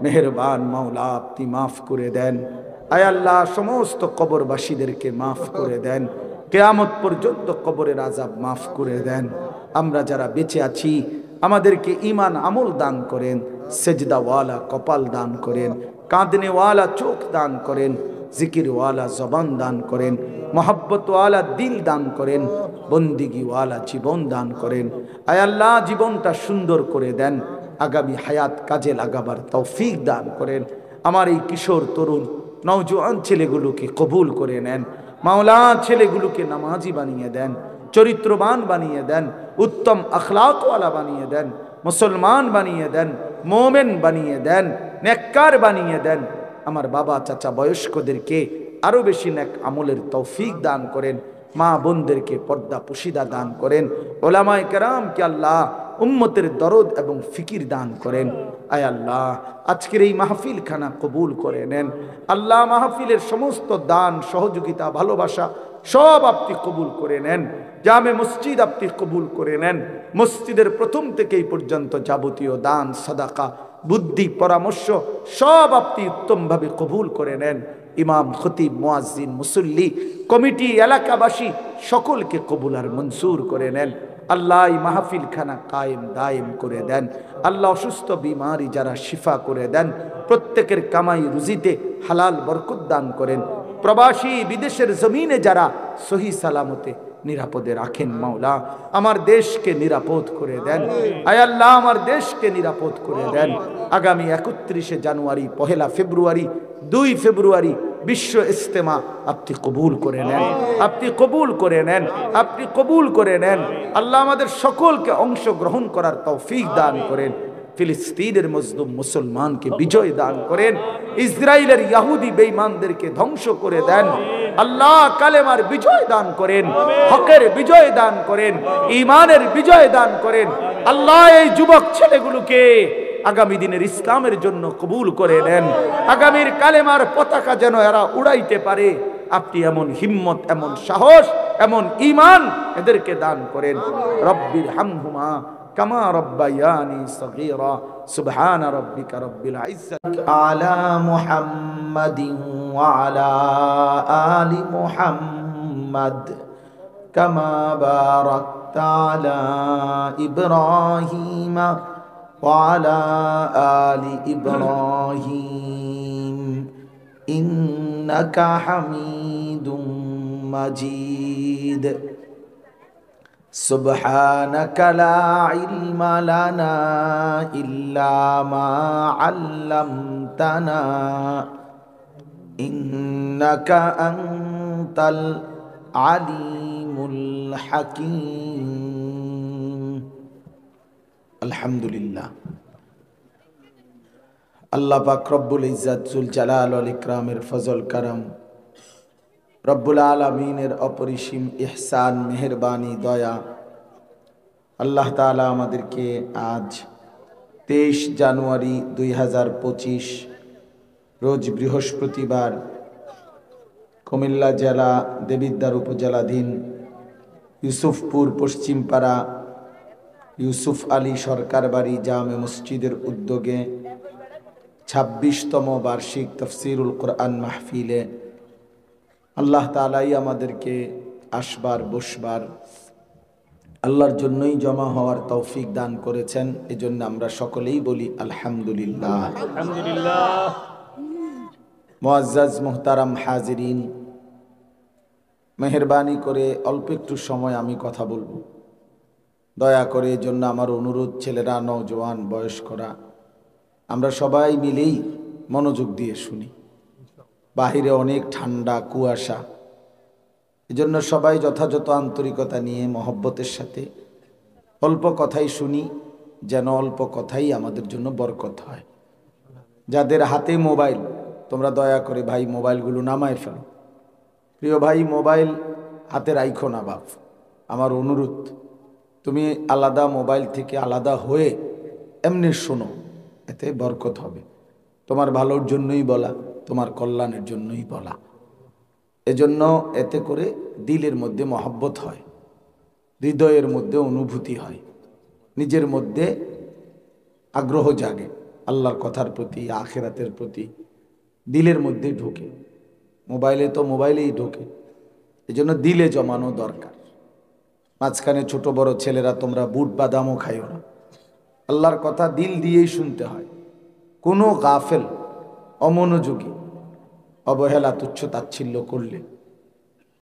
মেহেরবান মাওলা আপনি মাফ করে দেন, আয় আল্লাহ সমস্ত কবরবাসীদেরকে মাফ করে দেন, কিয়ামত পর্যন্ত কবরের আযাব মাফ করে দেন। আমরা যারা বেঁচে আছি আমাদেরকে ঈমান আমল দান করেন, সেজদাওয়ালা কপাল দান করেন, কাঁদনেওয়ালা চোখ দান করেন, জিকিরওয়ালা জবান দান করেন, মহব্বতওয়ালা দিল দান করেন, বন্দিগিওয়ালা জীবন দান করেন। আয় আল্লাহ জীবনটা সুন্দর করে দেন, আগামী হায়াত কাজে লাগাবার তৌফিক দান করেন। আমার এই কিশোর তরুণ নওজোয়ান ছেলেগুলোকে কবুল করে নেন মাওলা, ছেলেগুলোকে নামাজি বানিয়ে দেন, চরিত্রবান বানিয়ে দেন, উত্তম আখলাকওয়ালা বানিয়ে দেন, মুসলমান বানিয়ে দেন, মোমেন বানিয়ে দেন, নেককার বানিয়ে দেন। আমার বাবা চাচা বয়স্কদেরকে আরো বেশি নেক আমলের তৌফিক দান করেন, মা বোনদেরকে পর্দা পুশিদা দান করেন, ওলামায়ে কেরামকে আল্লাহ উম্মতের দরদ এবং ফিকির দান করেন। আয় আল্লাহ আজকের এই মাহফিল খানা কবুল করে নেন আল্লাহ, মাহফিলের সমস্ত দান সহযোগিতা ভালোবাসা সব আপনি কবুল করে নেন, জামে মসজিদ আপনি কবুল করে নেন, মসজিদের প্রথম থেকেই পর্যন্ত যাবতীয় দান সাদাকা বুদ্ধি পরামর্শ সব আপনি উত্তমভাবে কবুল করে নেন। ইমাম খতিব মুয়াজ্জিন মুসল্লি কমিটি এলাকাবাসী সকলকে কবুল আর মনসুর করে নেন আল্লাহ। এই মাহফিল খানা কায়েম দায়েম করে দেন আল্লাহ, অসুস্থ বিমারি যারা শিফা করে দেন, প্রত্যেকের কামাই রুজিতে হালাল বরকত দান করেন, প্রবাসী বিদেশের জমিনে যারা সহি সালামতে নিরাপদে রাখেন মাওলা, আমার দেশকে নিরাপদ করে দেন। আয় আল্লাহ আমার দেশকে নিরাপদ করে দেন। আগামী 31শে জানুয়ারি, 1 ফেব্রুয়ারি, 2 ফেব্রুয়ারি বিশ্ব ইজতেমা আপনি কবুল করে নেন, আপনি কবুল করে নেন, আপনি কবুল করে নেন আল্লাহ। আমাদের সকলকে অংশগ্রহণ করার তৌফিক দান করেন। ফিলিস্তিনের মজলুম মুসলমানকে বিজয় দান করেন, ইসরায়েলের ইহুদি বেঈমানদেরকে ধ্বংস করে দেন আল্লাহ। কালেমার বিজয় দান করেন, হকের বিজয় দান করেন, ঈমানের বিজয় দান করেন আল্লাহ। এই যুবক ছেলেগুলোকে আগামী দিনের ইসলামের জন্য কবুল করে নেন, আগামীর কালেমার পতাকা যেন এরা উড়াইতে পারে, আপনি এমন হিম্মত, এমন সাহস, এমন ঈমান এদেরকে দান করেন। রব্বির হামহুমা কামা রব্বায়ানি সগীরা। সুবহান রাব্বিকা রব্বিল ইজ্জাতি আলা মুহাম্মাদিন ওয়া আলা আলি মুহাম্মাদ কামা বারাকতা على إبراهيم وعلى آل إبراهيم إنك حميد مجيد سبحانك لا علم لنا إلا ما علمتنا إنك أنت العليم الحكيم الحمد لله আল্লাহ পাক রব্বুল ইজ্জত জুল জালাল ওয়াল ইকরামের ফজল করম রব্বুল আলামিনের অপরিসীম ইহসান মেহেরবানি দয়া আল্লাহ তাআলা আমাদেরকে আজ 23 জানুয়ারি 2025 রোজ বৃহস্পতিবার কুমিল্লা জেলা দেবিদ্বার উপজেলাধীন ইউসুফপুর পশ্চিমপাড়া ইউসুফ আলী সরকার বাড়ি জামে মসজিদের উদ্যোগে 26তম বার্ষিক তফসিরুল কোরআন মাহফিলে আল্লাহ তাআলাই আমাদেরকে আসবার বসবার আল্লাহর জন্যই জমা হওয়ার তৌফিক দান করেছেন। এজন্য আমরা সকলেই বলি আলহামদুলিল্লাহ। আলহামদুলিল্লাহ। মুআজ্জাজ মুহতারাম হাজিরিন, মেহেরবানি করে অল্প একটু সময় আমি কথা বলবো, দয়া করে। এজন্য আমার অনুরোধ, ছেলেরা, নওজোয়ান, বয়স্করা, আমরা সবাই মিলেই মনোযোগ দিয়ে শুনি। বাহিরে অনেক ঠান্ডা কুয়াশা, এজন্য সবাই যথাযথ আন্তরিকতা নিয়ে মহব্বতের সাথে অল্প কথাই শুনি, যেন অল্প কথাই আমাদের জন্য বরকত হয়। যাদের হাতে মোবাইল, তোমরা দয়া করে ভাই মোবাইলগুলো নামায় ফেলো। প্রিয় ভাই, মোবাইল হাতে রাইখো না বাপ, আমার অনুরোধ। তুমি আলাদা, মোবাইল থেকে আলাদা হয়ে এমনি শোনো, এতে বরকত হবে। তোমার ভালোর জন্যই বলা, তোমার কল্যাণের জন্যই বলা। এজন্য এতে করে দিলের মধ্যে মহব্বত হয়, হৃদয়ের মধ্যে অনুভূতি হয়, নিজের মধ্যে আগ্রহ জাগে আল্লাহর কথার প্রতি, আখিরাতের প্রতি, দিলের মধ্যে ঢোকে। মোবাইলে তো মোবাইলেই ঢোকে, এজন্য দিলে জমানো দরকার। মাঝখানে ছোট বড় ছেলেরা, তোমরা বুট বাদামও খাইও না। আল্লাহর কথা দিল দিয়েই শুনতে হয়। কোনো গাফেল, অমনোযোগী, অবহেলা, তুচ্ছ তাচ্ছিল্য করলে